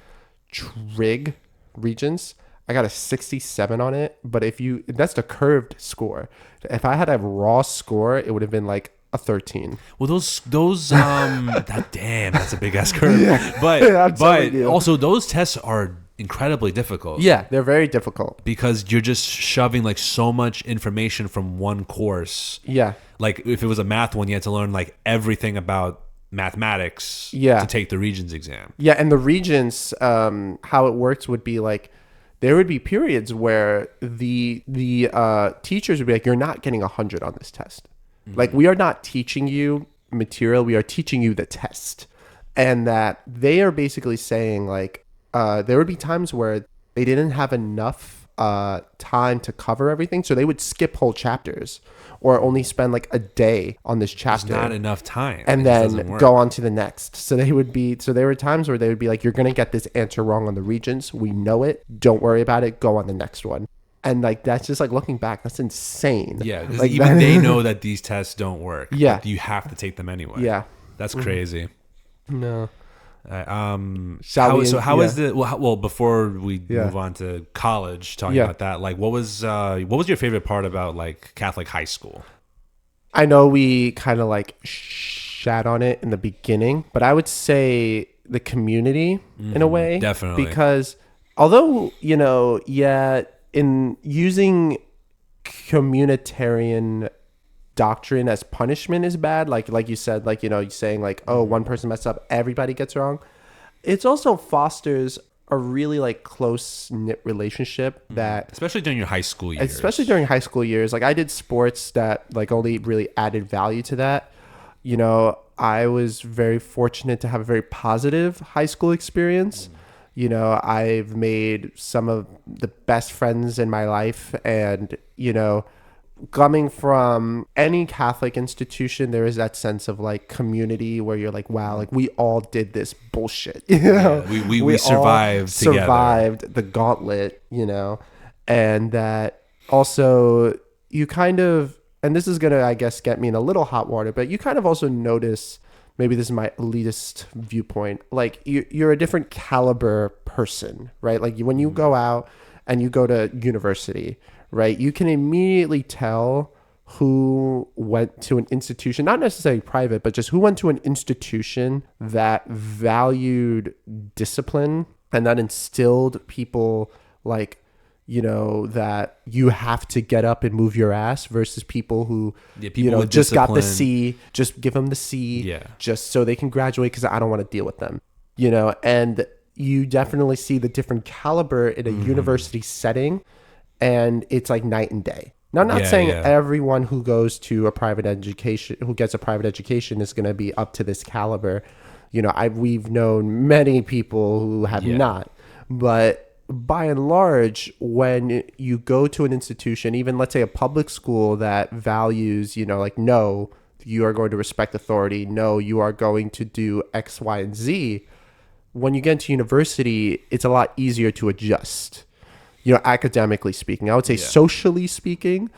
Trig Regents. I got a 67 on it, but that's the curved score. If I had a raw score, it would have been like a 13. Well, damn, that's a big ass curve. I'm telling But you. also those tests are incredibly difficult. Yeah, they're very difficult. Because you're just shoving like so much information from one course. Yeah. Like if it was a math one, you had to learn like everything about mathematics Yeah. to take the Regents exam. Yeah, and the Regents, how it works would be like, there would be periods where the teachers would be like, you're not getting 100 on this test. Like, we are not teaching you material, we are teaching you the test. And that they are basically saying like, there would be times where they didn't have enough time to cover everything, so they would skip whole chapters or only spend like a day on this chapter. There's not enough time. And then go on to the next. So there were times where they would be like, you're going to get this answer wrong on the Regents. We know it. Don't worry about it. Go on the next one. And like, that's just like, looking back, that's insane. Yeah, because like, even they know that these tests don't work. Yeah. But you have to take them anyway. Yeah. That's crazy. No. How is the well before we move on to college talking about that, like what was your favorite part about like Catholic high school? I know we kind of like shat on it in the beginning, but I would say the community in a way. Definitely. Because although, in using communitarian doctrine as punishment is bad, like you said, like, you're saying like, oh, one person messed up, everybody gets wrong. It also fosters a really like close knit relationship that, especially during your high school years. Especially during high school years, like I did sports that like only really added value to that. I was very fortunate to have a very positive high school experience. I've made some of the best friends in my life, and coming from any Catholic institution, there is that sense of like community where you're like, wow, like we all did this bullshit. We survived together. Survived the gauntlet, and that also you kind of, and this is gonna, I guess, get me in a little hot water, but you kind of also notice, maybe this is my elitist viewpoint, like you're a different caliber person, right? Like when you go out and you go to university, right, you can immediately tell who went to an institution, not necessarily private, but just who went to an institution that valued discipline and that instilled people like, that you have to get up and move your ass, versus people who, with just got the discipline. C, just give them the C, just so they can graduate because I don't want to deal with them, and you definitely see the different caliber in a university setting. And it's like night and day. Now, I'm not saying everyone who goes to a private education, who gets a private education, is going to be up to this caliber. We've known many people who have not. But by and large, when you go to an institution, even let's say a public school that values, like, no, you are going to respect authority. No, you are going to do X, Y, and Z. When you get into university, it's a lot easier to adjust. Academically speaking, I would say socially speaking,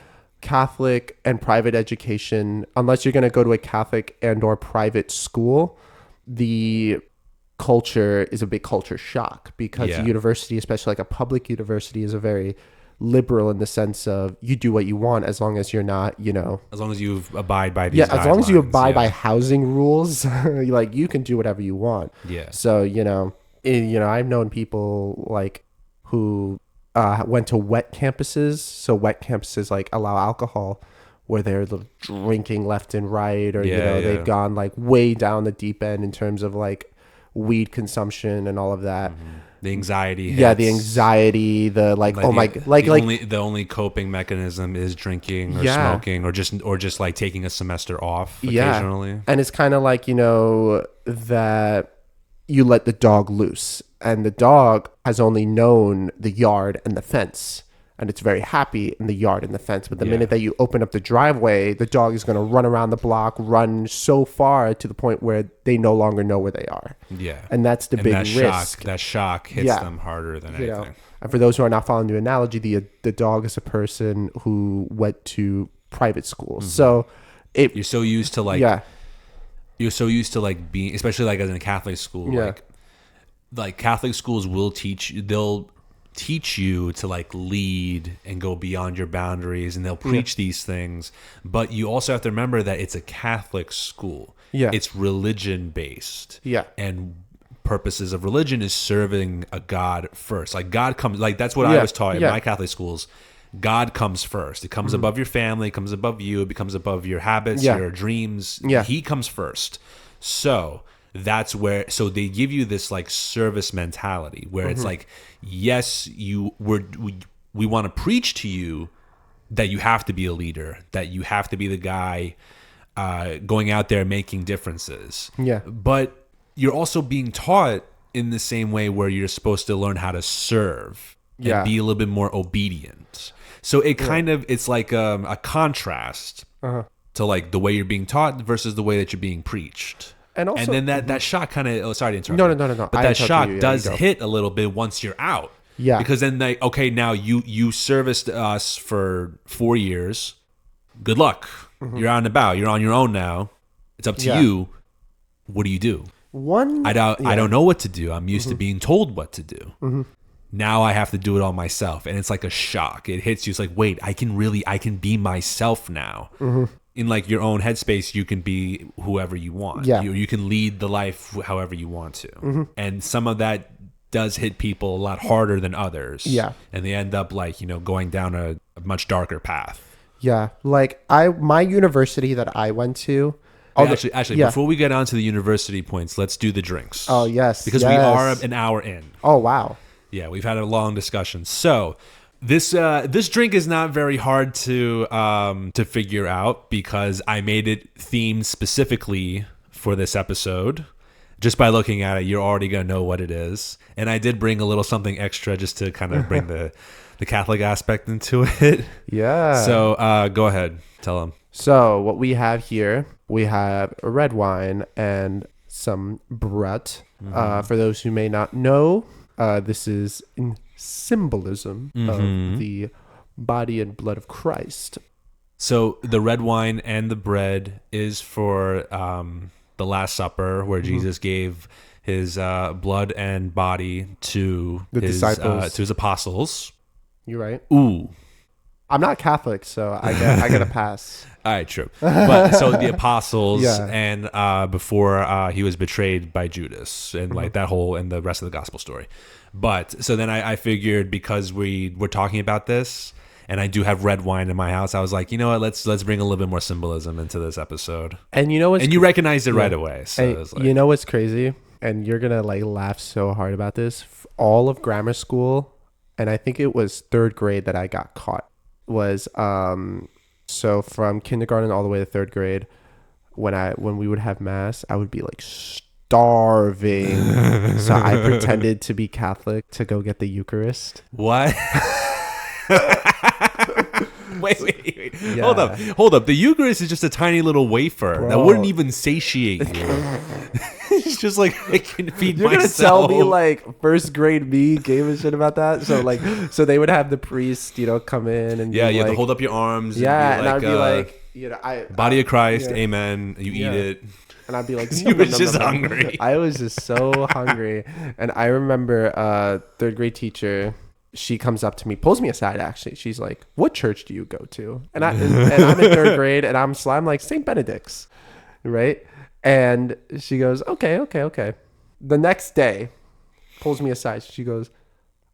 Catholic and private education, unless you're going to go to a Catholic and or private school, the culture is a big culture shock, because the university, especially like a public university, is a very liberal in the sense of you do what you want as long as you're not, as long as you abide by these as long as you abide by housing rules, like you can do whatever you want. So I've known people like who went to wet campuses. So wet campuses like allow alcohol, where they're drinking left and right, or they've gone like way down the deep end in terms of like weed consumption and all of that. The anxiety hits. The anxiety, the the only coping mechanism is drinking or smoking or just like taking a semester off occasionally. And it's kind of like, that you let the dog loose, and the dog has only known the yard and the fence, and it's very happy in the yard and the fence. But the minute that you open up the driveway, the dog is going to run around the block, run so far to the point where they no longer know where they are. And that's the big risk. That shock hits them harder than anything. And for those who are not following the analogy, the dog is a person who went to private schools. So you're so used to like you're so used to like being, especially like as in a Catholic school, like Catholic schools will teach you, they'll teach you to like lead and go beyond your boundaries, and they'll preach these things. But you also have to remember that it's a Catholic school. Yeah. It's religion based. Yeah. And purposes of religion is serving a God first. Like God comes, like that's what I was taught in my Catholic schools. God comes first. It comes above your family, it comes above you, it becomes above your habits, your dreams. Yeah. He comes first. So that's where, so they give you this like service mentality where it's like, yes, we want to preach to you that you have to be a leader, that you have to be the guy going out there making differences. Yeah. But you're also being taught in the same way where you're supposed to learn how to serve and be a little bit more obedient. So it kind of, it's like a contrast to like the way you're being taught versus the way that you're being preached. And also, then that shock kind of, sorry to interrupt. No. But that shock does hit a little bit once you're out. Yeah. Because then they, okay, now you serviced us for 4 years. Good luck. You're out and about. You're on your own now. It's up to you. What do you do? I don't know what to do. I'm used to being told what to do. Now I have to do it all myself, and it's like a shock. It hits you. It's like, wait, I can be myself now. In like your own headspace, you can be whoever you want. Yeah. You can lead the life however you want to. And some of that does hit people a lot harder than others. Yeah. And they end up like, going down a much darker path. Yeah. Like my university that I went to. Actually, before we get on to the university points, let's do the drinks. Oh, yes. Because we are an hour in. Oh, wow. Yeah, we've had a long discussion. So this drink is not very hard to figure out because I made it themed specifically for this episode. Just by looking at it, you're already going to know what it is. And I did bring a little something extra just to kind of bring the Catholic aspect into it. Yeah. So go ahead. Tell them. So what we have here, we have a red wine and some Brut. For those who may not know, this is in symbolism of the body and blood of Christ. So the red wine and the bread is for the Last Supper, where Jesus gave his blood and body to his disciples, to his apostles. You're right. Ooh, I'm not Catholic, so I get a pass. All right, true. But so the apostles, and before he was betrayed by Judas, and like that whole and the rest of the gospel story. But so then I figured because we were talking about this, and I do have red wine in my house, I was like, you know what, let's bring a little bit more symbolism into this episode. And you know what's you recognized it right away. So it was like, you know what's crazy, and you're gonna like laugh so hard about this. All of grammar school, and I think it was 3rd grade that I got caught. Was so from kindergarten all the way to 3rd grade, when we would have mass, I would be like starving. So I pretended to be Catholic to go get the Eucharist. What? Wait. Yeah. Hold up. The Eucharist is just a tiny little wafer that wouldn't even satiate you. It's just like, I can feed You're myself. gonna tell me like 1st grade me gave a shit about that? So they would have the priest, come in and you have to like, hold up your arms. Yeah, and I'd be like, body of Christ, amen. You eat it. And I'd be like, you were just hungry. I was just so hungry. And I remember 3rd grade teacher, she comes up to me, pulls me aside actually. She's like, what church do you go to? And I'm in 3rd grade and I'm like St. Benedict's, right? And she goes, okay. The next day, pulls me aside. She goes,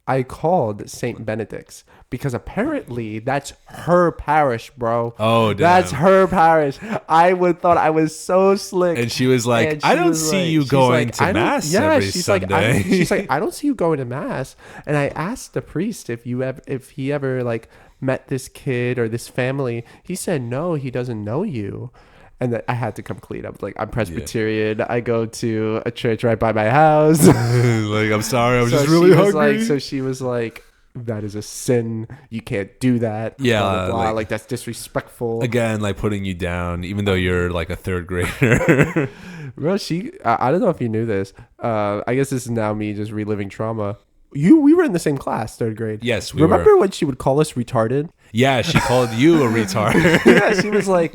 I called St. Benedict's because apparently that's her parish, bro. Oh, damn. That's her parish. I thought I was so slick. And she was like, I don't see you going to mass every Sunday. She's like, I don't see you going to mass. And I asked the priest if he ever like met this kid or this family. He said, no, he doesn't know you. And then I had to come clean. I was like, I'm Presbyterian. I go to a church right by my house. Like, I'm sorry. I was just really hungry. So she was like, that is a sin. You can't do that. Yeah. Blah, blah, blah. Like, that's disrespectful. Again, like putting you down, even though you're like a 3rd grader. Bro, I don't know if you knew this. I guess this is now me just reliving trauma. We were in the same class, 3rd grade. Yes, we Remember were. when she would call us retarded? Yeah, she called you a retard. Yeah, she was like,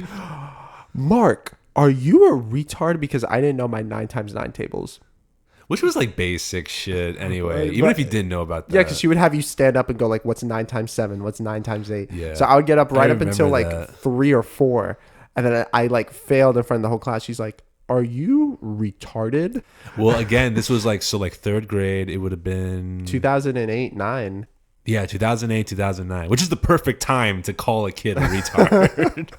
Mark, are you a retard? Because I didn't know my 9 times 9 tables. Which was like basic shit anyway. Even But- if you didn't know about that. Yeah, because she would have you stand up and go like, "What's 9 times 7? What's 9 times 8?" Yeah. So I would get up right I up until remember like that. 3 or 4, and then I like failed in front of the whole class. She's like, "Are you retarded?" Well, again, this was like third grade. It would have been 2008, 9. 2008, 2009, which is the perfect time to call a kid a retard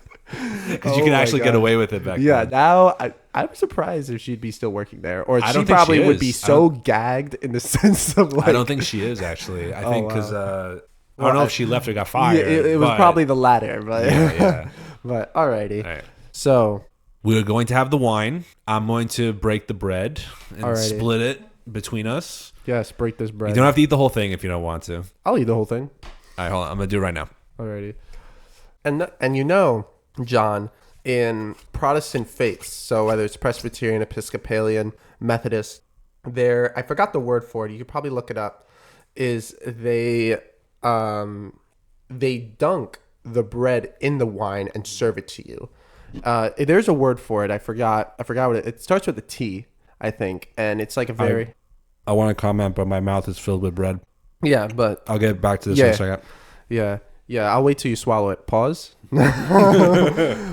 because you Oh can my actually get God. away with it back Yeah, then. now I'm surprised if she'd be still working there, or I she don't think probably she would is. be I so gagged in the sense of like. I don't think she is actually. I think wow. because I Well, don't know if she left or got Yeah, fired. it was but- probably the latter, but yeah. but alrighty. All right. So We're going to have the wine. I'm going to break the bread and Alrighty. split it between us. yes, break this bread. You don't have to eat the whole thing if you don't want to. All I'll eat the whole thing. right, hold on. I'm gonna do it right now. Alrighty. And you know, John, in Protestant faiths, so whether it's Presbyterian, Episcopalian, Methodist, I forgot the word for it. You could probably look it up. Is they dunk the bread in the wine and serve it to you. There's a word for it. I forgot what it starts with a T, I think, and it's like a very I want to comment, but my mouth is filled with bread. yeah, but I'll get back to this Yeah. in a second. yeah. I'll wait till you swallow it. Pause.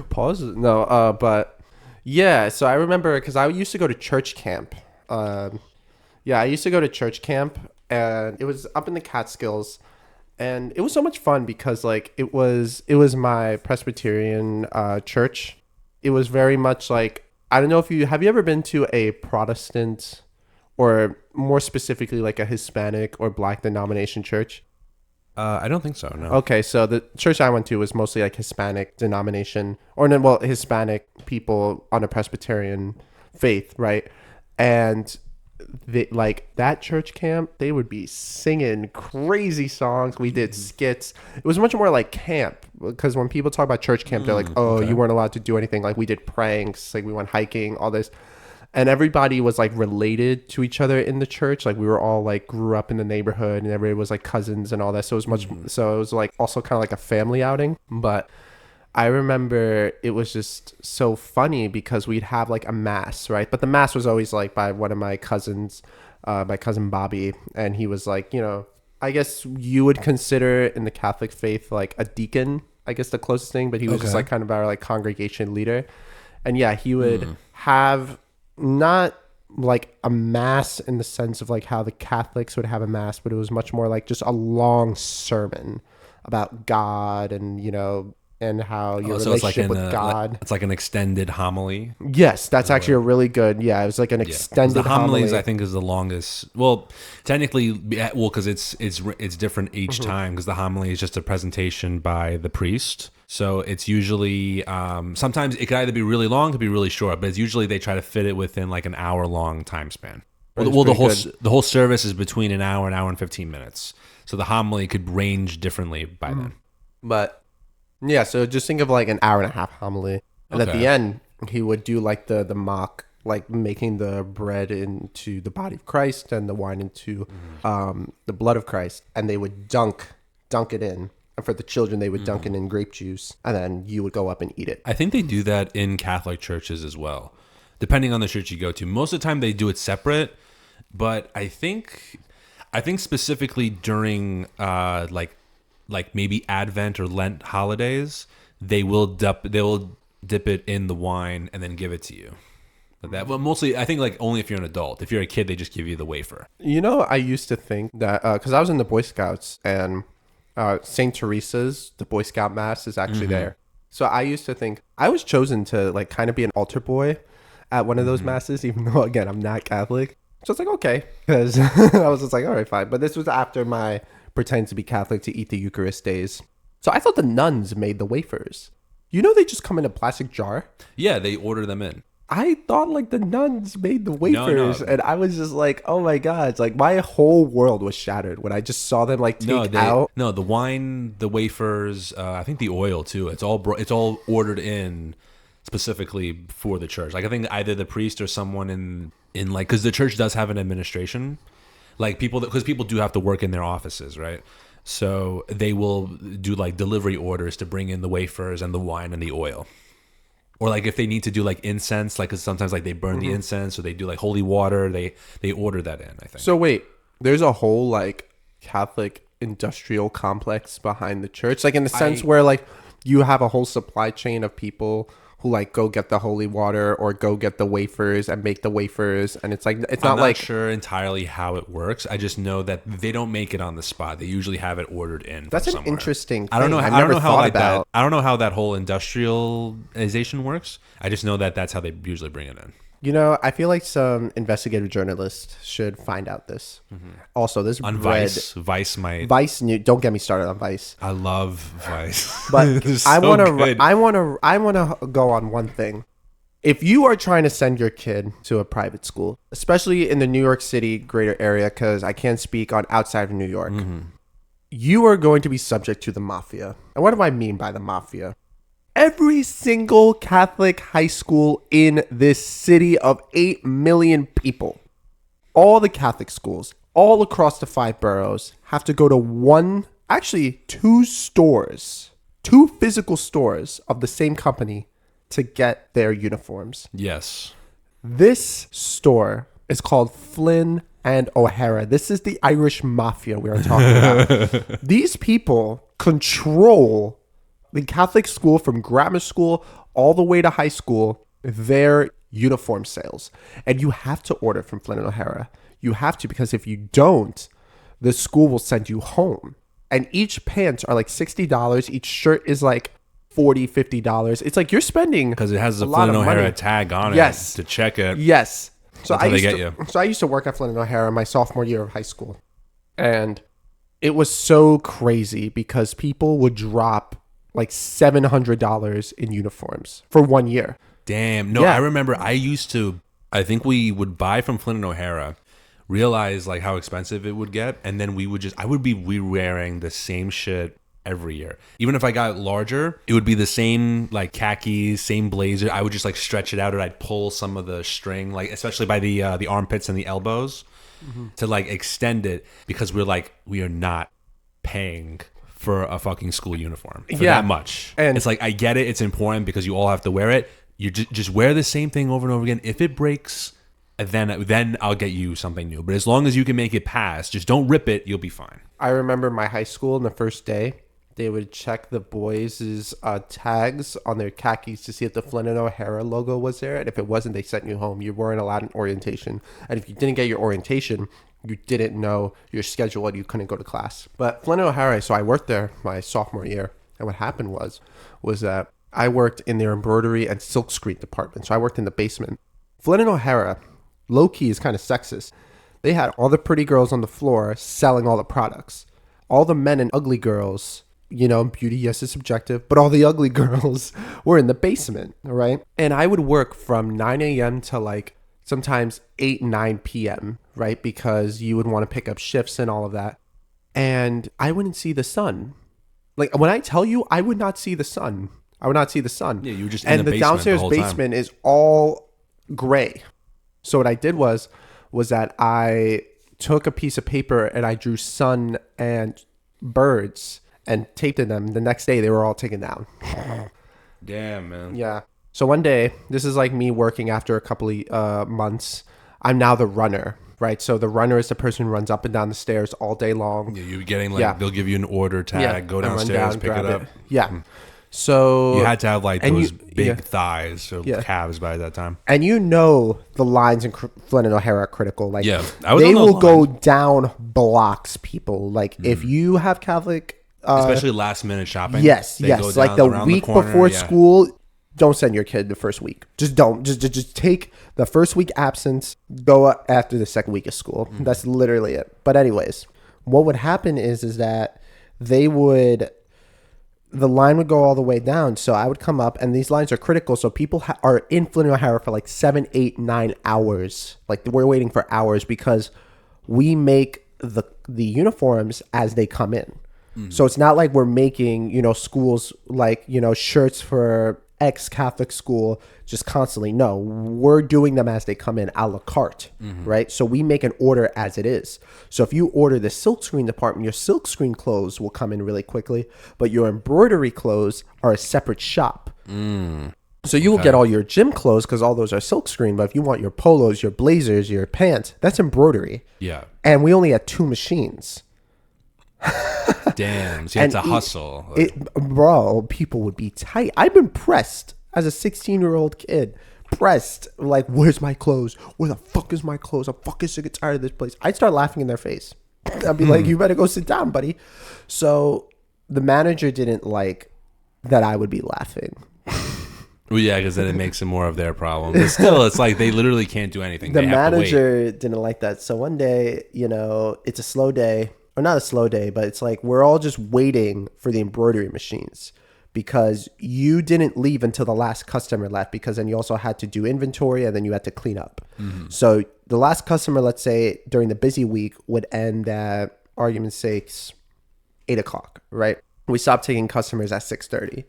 Pause. No. But yeah. So I remember because I used to go to church camp. Yeah, I used to go to church camp, and it was up in the Catskills, and it was so much fun because like it was my Presbyterian church. It was very much like, I don't know if you have you ever been to a Protestant, or more specifically like a Hispanic or Black denomination church. I don't think so. No. Okay, so the church I went to was mostly like Hispanic denomination, or no, well, Hispanic people on a Presbyterian faith, right? And like that church camp, they would be singing crazy songs. We did skits. It was much more like camp, because when people talk about church camp, they're like, "Oh, okay. you weren't allowed to do anything." Like we did pranks, like we went hiking, all this. And everybody was like related to each other in the church. Like we were all like grew up in the neighborhood, and everybody was like cousins and all that. So it was much. So it was like also kind of like a family outing. But I remember it was just so funny because we'd have like a mass, right? But the mass was always like by one of my cousins, my cousin Bobby, and he was like, I guess you would consider in the Catholic faith like a deacon. I guess the closest thing, but he was just Okay. like kind of our like congregation leader. And yeah, he would have not like a mass in the sense of like how the Catholics would have a mass, but it was much more like just a long sermon about God and and how your So it's relationship like with God. it's like an extended homily. Yes, that's actually a really good. Yeah, it was like an 'Cause extended the homilies, homily. I think, is the longest. Well, technically, because it's different each time. Because the homily is just a presentation by the priest. So it's usually sometimes it could either be really long, it could be really short. But it's usually they try to fit it within like an hour-long time span. That is Well, the pretty whole the whole service is between an hour and 15 minutes. So the homily could range differently by then. But yeah, so just think of like an hour and a half homily, and at Okay. the end he would do like the mock, like making the bread into the body of Christ and the wine into the blood of Christ, and they would dunk it in. And for the children, they would dunk it in grape juice, and then you would go up and eat it. I think they do that in Catholic churches as well, depending on the church you go to. Most of the time they do it separate, but I think specifically during like maybe Advent or Lent holidays, they will dip it in the wine and then give it to you. Like that. Well, mostly I think like only if you're an adult. If you're a kid, they just give you the wafer. I used to think that because I was in the Boy Scouts, and St. Teresa's, the Boy Scout Mass, is actually there. So I used to think I was chosen to like kind of be an altar boy at one of those masses, even though again I'm not Catholic. So it's like okay, because I was just like, all right, fine. But this was after my pretending to be Catholic to eat the Eucharist days. So I thought the nuns made the wafers. They just come in a plastic jar. Yeah, they order them in. I thought like the nuns made the wafers, No. and I was just like, oh my god, it's like my whole world was shattered when I just saw them like take out. No, the wine, the wafers, I think the oil too. It's all ordered in specifically for the church. Like I think either the priest or someone in like, because the church does have an administration, like because people do have to work in their offices, right? So they will do like delivery orders to bring in the wafers and the wine and the oil. Or like if they need to do like incense, like 'cause sometimes like they burn the incense, or they do like holy water, they order that in, I think. So wait, there's a whole like Catholic industrial complex behind the church, like in the sense where like you have a whole supply chain of people who like go get the holy water or go get the wafers and make the wafers, and it's like it's I'm not not like sure entirely how it works. I just know that they don't make it on the spot. They usually have it ordered in. that's from an somewhere. interesting thing. I don't know. I've I don't never know how thought like about. that. I don't know how that whole industrialization works. I just know that that's how they usually bring it in. You know, I feel like some investigative journalists should find out this. Also, this On bread, Vice might. Vice News. Don't get me started on Vice. I love Vice, But They're I so want to. good. I want to go on one thing. If you are trying to send your kid to a private school, especially in the New York City greater area, because I can't speak on outside of New York, you are going to be subject to the mafia. And what do I mean by the mafia? Every single Catholic high school in this city of 8 million people, all the Catholic schools, all across the 5 boroughs, have to go to two stores, 2 physical stores of the same company to get their uniforms. Yes. This store is called Flynn and O'Hara. This is the Irish mafia we are talking about. These people control the Catholic school from grammar school all the way to high school, their uniform sales. And you have to order from Flynn and O'Hara. You have to, because if you don't, the school will send you home. And each pants are like $60. Each shirt is like $40, $50. It's like you're spending Because it has the a lot Flynn of O'Hara money. tag on Yes. it to check it. Yes. So That's how they get you. So I used to work at Flynn and O'Hara my sophomore year of high school. And it was so crazy because people would drop like $700 in uniforms for 1 year. Damn. No, Yeah. I remember I think we would buy from Flynn and O'Hara, realize like how expensive it would get, and then I would be re-wearing the same shit every year. Even if I got larger, it would be the same like khakis, same blazer. I would just like stretch it out, or I'd pull some of the string, like especially by the armpits and the elbows, to like extend it, because we are not paying for a fucking school uniform for that much. And it's like, I get it, it's important because you all have to wear it. You just wear the same thing over and over again. If it breaks, then I'll get you something new. But as long as you can make it pass, just don't rip it, you'll be fine. I remember my high school on the first day, they would check the boys' tags on their khakis to see if the Flynn and O'Hara logo was there. And if it wasn't, they sent you home. You weren't allowed an orientation. And if you didn't get your orientation, you didn't know your schedule and you couldn't go to class. But Flynn and O'Hara, so I worked there my sophomore year. And what happened was that I worked in their embroidery and silkscreen department. So I worked in the basement. Flynn and O'Hara, low-key, is kind of sexist. They had all the pretty girls on the floor selling all the products. All the men and ugly girls, beauty, yes, is subjective, but all the ugly girls were in the basement, all right? And I would work from 9 a.m. to like sometimes 8, 9 p.m., right? Because you would want to pick up shifts and all of that. And I wouldn't see the sun. Like, when I tell you, I would not see the sun. I would not see the sun. Yeah, you were just in the basement downstairs the whole time. basement is all gray. So what I did was that I took a piece of paper and I drew sun and birds and taped them. The next day, they were all taken down. Damn, man. Yeah. So one day, this is like me working after a couple of months. I'm now the runner, right? So the runner is the person who runs up and down the stairs all day long. Yeah, you're getting they'll give you an order tag, go and run downstairs, down, pick it grab up. Yeah. So You had to have like and those you- big yeah. thighs or Yeah. calves by that time. And the lines in Flynn and O'Hara are critical. Like, Yeah, I was they on those will go lines. down blocks, people. Like, if you have Catholic... Especially last minute shopping. yes. They go Like, down the around week corner, before yeah. school, don't send your kid the first week. Just don't. Just take the first week absence, go after the second week of school. That's literally it. But anyways, what would happen is that the line would go all the way down. So I would come up, and these lines are critical. So people are in Flynn and O'Hara for like 7, 8, 9 hours. Like, we're waiting for hours because we make the uniforms as they come in. So it's not like we're making, schools like, shirts for X Catholic school just constantly. No, we're doing them as they come in, a la carte, right? So we make an order as it is. So if you order the silkscreen department, your silkscreen clothes will come in really quickly, but your embroidery clothes are a separate shop. So you will get all your gym clothes because all those are silkscreen. But if you want your polos, your blazers, your pants, that's embroidery. Yeah. And we only had 2 machines. Damn. So you had to hustle. Bro, people would be tight. I've been pressed as a 16-year-old kid. Pressed. Like, where's my clothes? Where the fuck is my clothes? I'm fucking sick and tired of this place. I'd start laughing in their face. I'd be like, you better go sit down, buddy. So the manager didn't like that I would be laughing. Well, yeah, because then it makes it more of their problem. But still, it's like they literally can't do anything. The they have manager didn't like that. So one day, it's a slow day. Or not a slow day, but it's like we're all just waiting for the embroidery machines because you didn't leave until the last customer left, because then you also had to do inventory and then you had to clean up. Mm-hmm. So the last customer, let's say during the busy week, would end at, argument's sakes, 8 o'clock, right? We stopped taking customers at 6:30.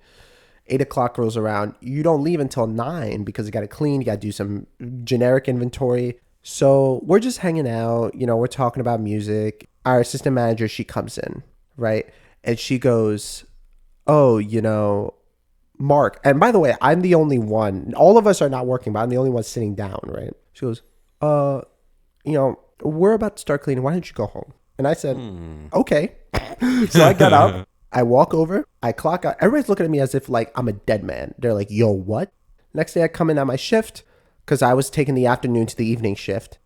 8 o'clock rolls around. You don't leave until 9 because you got to clean, you got to do some generic inventory. So we're just hanging out, we're talking about music. Our assistant manager, she comes in, right? And she goes, oh, Mark. And by the way, I'm the only one. All of us are not working, but I'm the only one sitting down, right? She goes, we're about to start cleaning. Why don't you go home? And I said, okay. So I got up. I walk over. I clock out. Everybody's looking at me as if like I'm a dead man. They're like, yo, what? Next day I come in at my shift because I was taking the afternoon to the evening shift.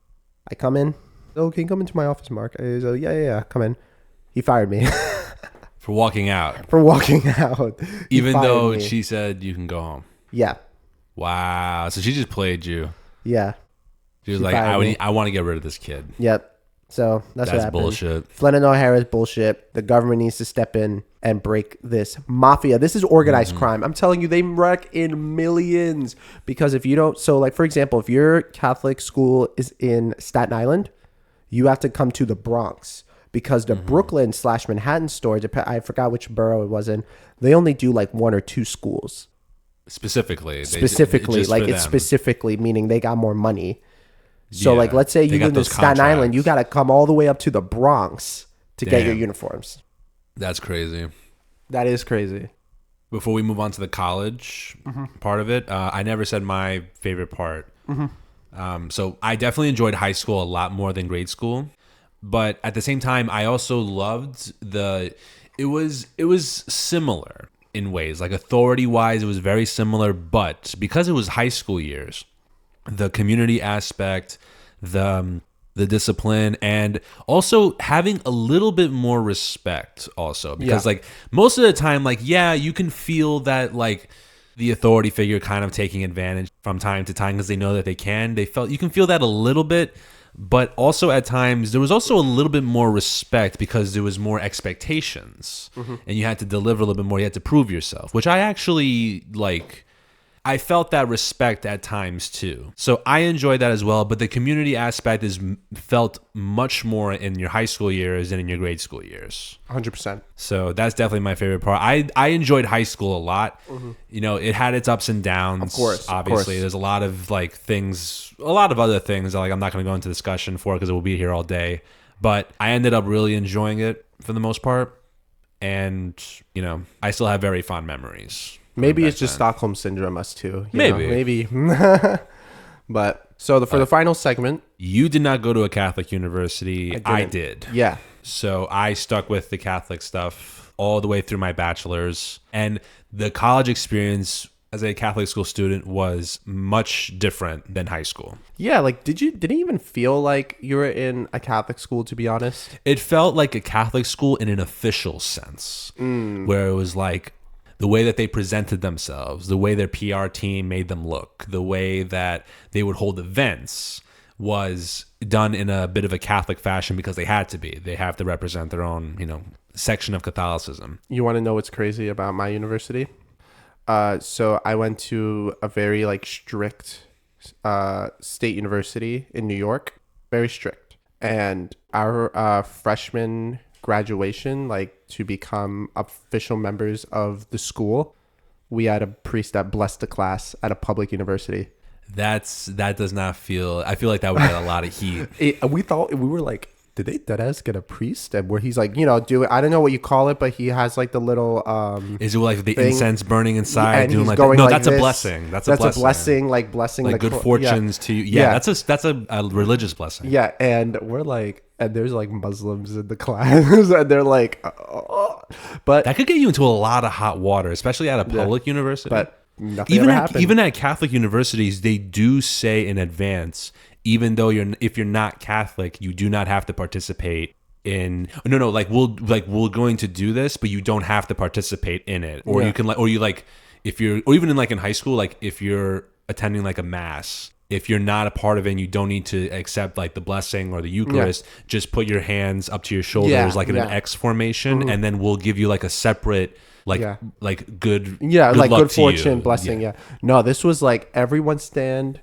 I come in. Oh, can you come into my office, Mark? I go, yeah, come in. He fired me. For walking out. For walking out. Even though she said you can go home. Yeah. Wow. So she just played you. Yeah. She was like, I want to get rid of this kid. Yep. So that's what happened. Bullshit. Flynn and O'Hara is bullshit. The government needs to step in and break this mafia. This is organized crime. I'm telling you, they wreck in millions. Because if you don't, so like, for example, if your Catholic school is in Staten Island, you have to come to the Bronx, because the Brooklyn/Manhattan store, I forgot which borough it was in, they only do like 1 or 2 schools. Specifically, it's specifically meaning they got more money. So like, let's say you live in Staten Island, you got to come all the way up to the Bronx to get your uniforms. That's crazy. That is crazy. Before we move on to the college part of it, I never said my favorite part. So I definitely enjoyed high school a lot more than grade school, but at the same time, I also loved it was similar in ways, like authority wise, it was very similar, but because it was high school years, the community aspect, the discipline, and also having a little bit more respect also, because like most of the time, like, yeah, you can feel that like the authority figure kind of taking advantage from time to time because they know that they can. You can feel that a little bit, but also at times there was also a little bit more respect because there was more expectations and you had to deliver a little bit more. You had to prove yourself, which I actually like. I felt that respect at times too. So I enjoyed that as well, but the community aspect is felt much more in your high school years than in your grade school years. 100%. So that's definitely my favorite part. I enjoyed high school a lot. It had its ups and downs. Of course. Obviously, there's a lot of like things, a lot of other things that like I'm not going to go into discussion for because it will be here all day. But I ended up really enjoying it for the most part. And, I still have very fond memories. Maybe it's just Stockholm Syndrome, us too. Maybe. But so for the final segment. You did not go to a Catholic university. I did. Yeah. So I stuck with the Catholic stuff all the way through my bachelor's. And the college experience as a Catholic school student was much different than high school. Yeah, like did it even feel like you were in a Catholic school, to be honest? It felt like a Catholic school in an official sense, where it was like the way that they presented themselves, the way their PR team made them look, the way that they would hold events was done in a bit of a Catholic fashion because they had to be. They have to represent their own, section of Catholicism. You want to know what's crazy about my university? So I went to a very like strict state university in New York, very strict. And our freshman graduation, like to become official members of the school, we had a priest that blessed the class at a public university. That does not feel. I feel like that would get a lot of heat. We thought we were like did they deadass get a priest and where he's like, you know, do it? I don't know what you call it, but he has like the little Is it like the thing, incense burning inside, and doing he's like going no? like That's a this. blessing. That's a blessing. blessing, like blessing Like the good fortunes to you. Yeah, that's a religious blessing. Yeah, and we're like, and there's like Muslims in the class, and they're like, but That could get you into a lot of hot water, especially at a public university. but nothing ever happened. Even at Catholic universities, they do say in advance, even though if you're not Catholic, you do not have to participate in. No, like we're going to do this, but you don't have to participate in it, or you can if you're, or even in like in high school, like if you're attending like a mass. If you're not a part of it and you don't need to accept like the blessing or the Eucharist, just put your hands up to your shoulders like in an X formation, and then we'll give you like a separate like good like luck good to fortune you. blessing. No, this was like everyone stand,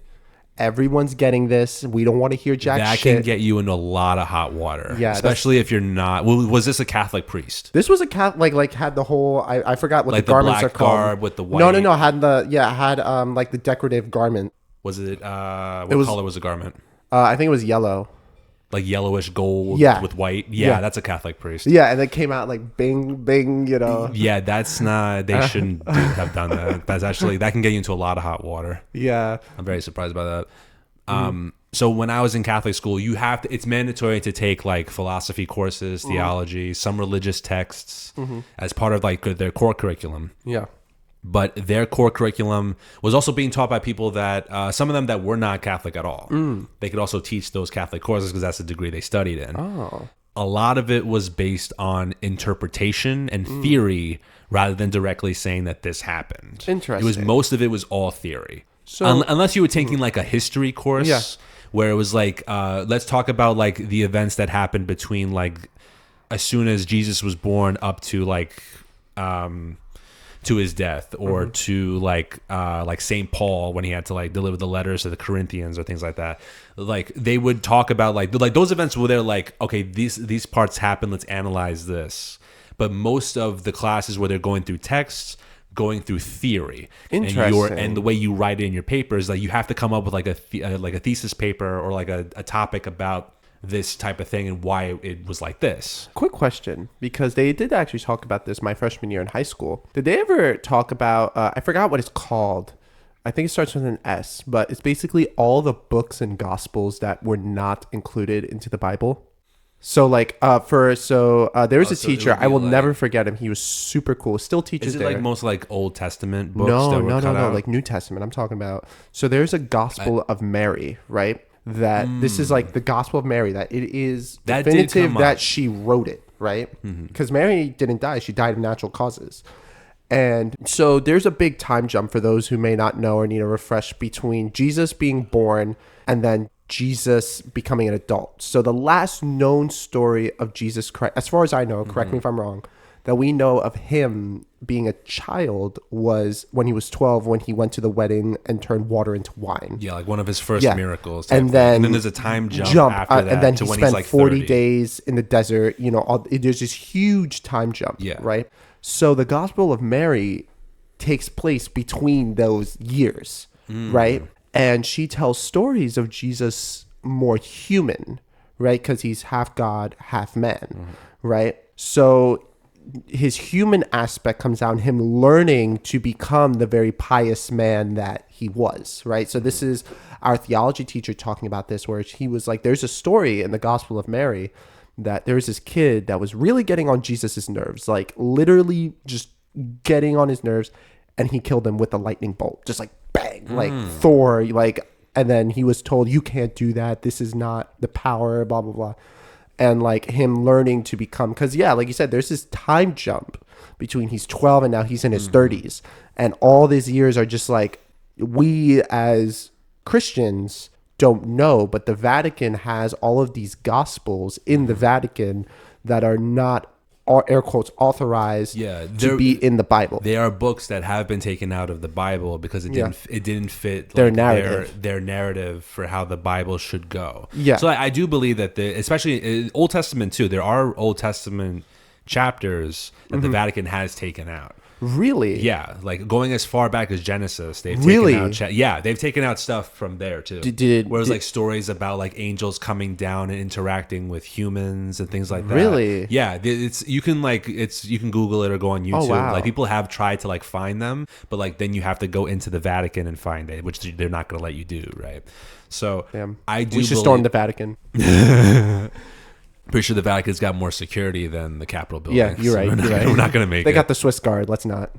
everyone's getting this. We don't want to hear jack that shit. can get you into a lot of hot water. Yeah, especially if you're not. Well, was this a Catholic priest? This was a cat like had the whole I forgot what Like the garments black are called. garb with the white. No, had like the decorative garment. Was it what color was the garment? I think it was yellow. Like yellowish gold with white. Yeah, that's a Catholic priest. Yeah, and it came out like bing, bing, you know. Yeah, that's not. They shouldn't have done that. That's actually that can get you into a lot of hot water. Yeah, I'm very surprised by that. So when I was in Catholic school, you have to. It's mandatory to take like philosophy courses, theology, some religious texts as part of like their core curriculum. Yeah. But their core curriculum was also being taught by people that some of them that were not Catholic at all. They could also teach those Catholic courses because that's the degree they studied in. Oh. A lot of it was based on interpretation and theory rather than directly saying that this happened. Interesting. Most of it was all theory. So Unless you were taking like a history course where it was like, let's talk about like the events that happened between like as soon as Jesus was born up to like to his death, or to like St. Paul when he had to like deliver the letters to the Corinthians or things like that. Like they would talk about like those events where they're like, okay, these parts happen, let's analyze this. But most of the classes where they're going through texts, going through theory, Interesting. and the way you write it in your paper is like you have to come up with like a thesis paper or like a topic about this type of thing and why it was like this. Quick question, because they did actually talk about this my freshman year in high school. Did they ever talk about, I forgot what it's called. I think it starts with an S, but it's basically all the books and gospels that were not included into the Bible. So like, there was a teacher, I will never forget him. He was super cool. Still teaches Is it there. like most like Old Testament books? No, cut out? like New Testament. I'm talking about. So there's a Gospel of Mary, right? That this is like the Gospel of Mary, that it is That did definitive come that up. she wrote it, right? Because Mary didn't die. She died of natural causes. And so there's a big time jump for those who may not know or need a refresh between Jesus being born and then Jesus becoming an adult. So the last known story of Jesus Christ, as far as I know, correct me if I'm wrong, that we know of him being a child was when he was 12, when he went to the wedding and turned water into wine. Yeah, like one of his first miracles. And then there's a time jump after that and then to he when spent he's like 40 30. days in the desert. You know, there's this huge time jump, right? So the Gospel of Mary takes place between those years, right? And she tells stories of Jesus more human, right? Because he's half God, half man, right? So his human aspect comes out in him learning to become the very pious man that he was, right? So this is our theology teacher talking about this, where he was like, there's a story in the Gospel of Mary that there was this kid that was really getting on Jesus's nerves, like literally just getting on his nerves, and he killed him with a lightning bolt, just like bang, like Thor, like, and then he was told, you can't do that, this is not the power, blah blah blah. And like him learning to become, because like you said, there's this time jump between he's 12 and now he's in his 30s, and all these years are just like, we as Christians don't know, but the Vatican has all of these gospels in the Vatican that are not, air quotes, authorized to be in the Bible. There are books that have been taken out of the Bible because it didn't fit Their like, narrative. their narrative for how the Bible should go. Yeah. So I do believe that especially in Old Testament too, there are Old Testament chapters that the Vatican has taken out. Really? Yeah, like going as far back as Genesis, they've Really? taken out. Yeah, they've taken out stuff from there too. Did Whereas like stories about like angels coming down and interacting with humans and things like that. Really? Yeah, it's you can like it's you can Google it or go on YouTube. Oh, wow. Like people have tried to like find them, but like then you have to go into the Vatican and find it, which they're not going to let you do, right? So Damn. I do. We should storm the Vatican. Pretty sure the Vatican's got more security than the Capitol building. Yeah, you're so right. We're not going to make They it. got the Swiss Guard. Let's not.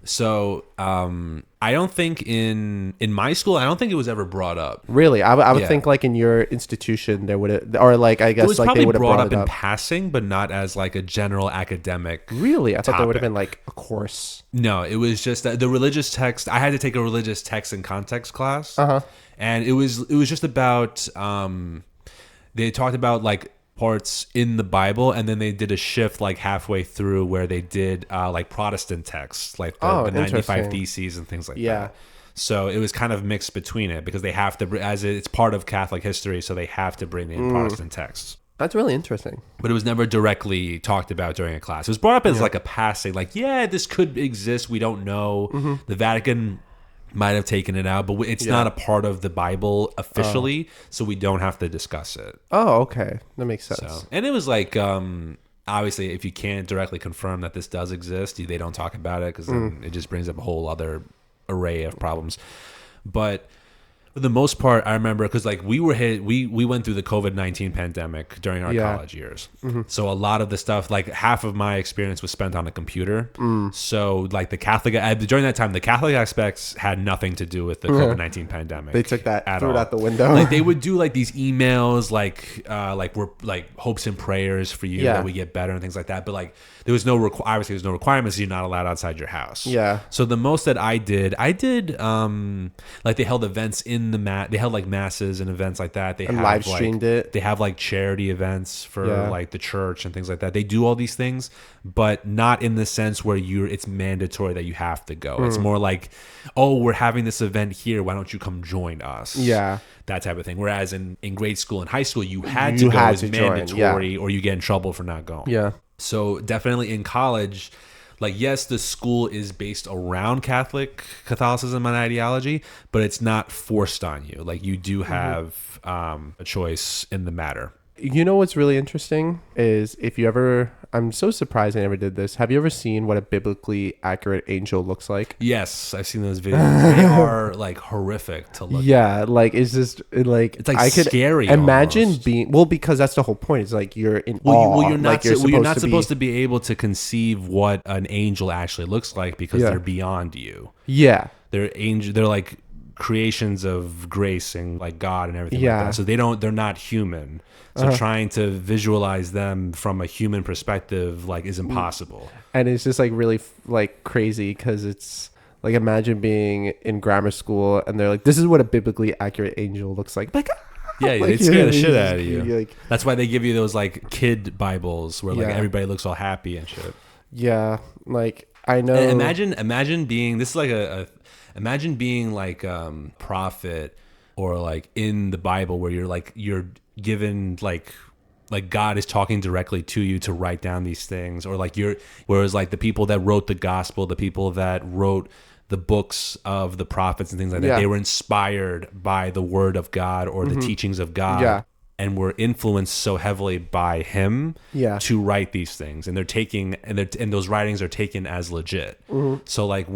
So I don't think in my school, I don't think it was ever brought up. Really? I would Yeah. think like in your institution there would have, or like I It guess was like probably they would have brought brought up it in up. passing, but not as like a general academic. Really? I thought there would have topic. been like a course. No, it was just that the religious text. I had to take a religious text and context class, Uh-huh. and it was just about. They talked about like parts in the Bible, and then they did a shift like halfway through where they did like Protestant texts, like the 95 interesting. Theses and things like Yeah. that. So it was kind of mixed between it because they have to, as it's part of Catholic history, so they have to bring in Protestant texts. That's really interesting. But it was never directly talked about during a class. It was brought up as like a passing, like, yeah, this could exist. We don't know. The Vatican might have taken it out, but it's not a part of the Bible officially, so we don't have to discuss it. Oh, okay. That makes sense. So, and it was like, obviously, if you can't directly confirm that this does exist, they don't talk about it because then it just brings up a whole other array of problems. But for the most part, I remember because like we went through the COVID-19 pandemic during our college years. So a lot of the stuff, like half of my experience was spent on a computer. So like the Catholic, during that time, the Catholic aspects had nothing to do with the COVID-19 pandemic. They took that, at threw it all. out the window. Like they would do like these emails, like we're like hopes and prayers for you Yeah. that we get better and things like that. But like there was no obviously there's no requirements. You're not allowed outside your house. Yeah. So the most that I did like they held events in the they held like masses and events like that. They And have, live streamed it. They have like charity events for like the church and things like that. They do all these things, but not in the sense where it's mandatory that you have to go. It's more like, oh, we're having this event here. Why don't you come join us? Yeah. That type of thing. Whereas in grade school and high school, you had You to go had as to join, mandatory or you get in trouble for not going. Yeah. So definitely in college, like, yes, the school is based around Catholicism and ideology, but it's not forced on you. Like you do have a choice in the matter. You know what's really interesting is if you ever, I'm so surprised I never did this. Have you ever seen what a biblically accurate angel looks like? Yes, I've seen those videos. They are like horrific to look at. Yeah, like it's just like It's like I could scary imagine almost. being because that's the whole point. It's like you're in Well, awe. you're not, like you're not supposed to be able to conceive what an angel actually looks like because Yeah. they're beyond you. Yeah, They're they're like creations of grace and like God and everything Yeah. like that. So they're not human. So trying to visualize them from a human perspective like is impossible. and it's just like really like crazy because it's like imagine being in grammar school and they're like, this is what a biblically accurate angel looks like. Like Yeah, like, they scare the shit you're out of you. like, That's why they give you those like kid Bibles where like Yeah. everybody looks all happy and shit. yeah, like I know. And imagine being this is like imagine being like prophet or like in the Bible where you're given like God is talking directly to you to write down these things or like whereas like the people that wrote the gospel, the people that wrote the books of the prophets and things like that, Yeah. they were inspired by the word of God or the teachings of God. Yeah. And were influenced so heavily by him Yeah. to write these things, and they're taking and those writings are taken as legit. So like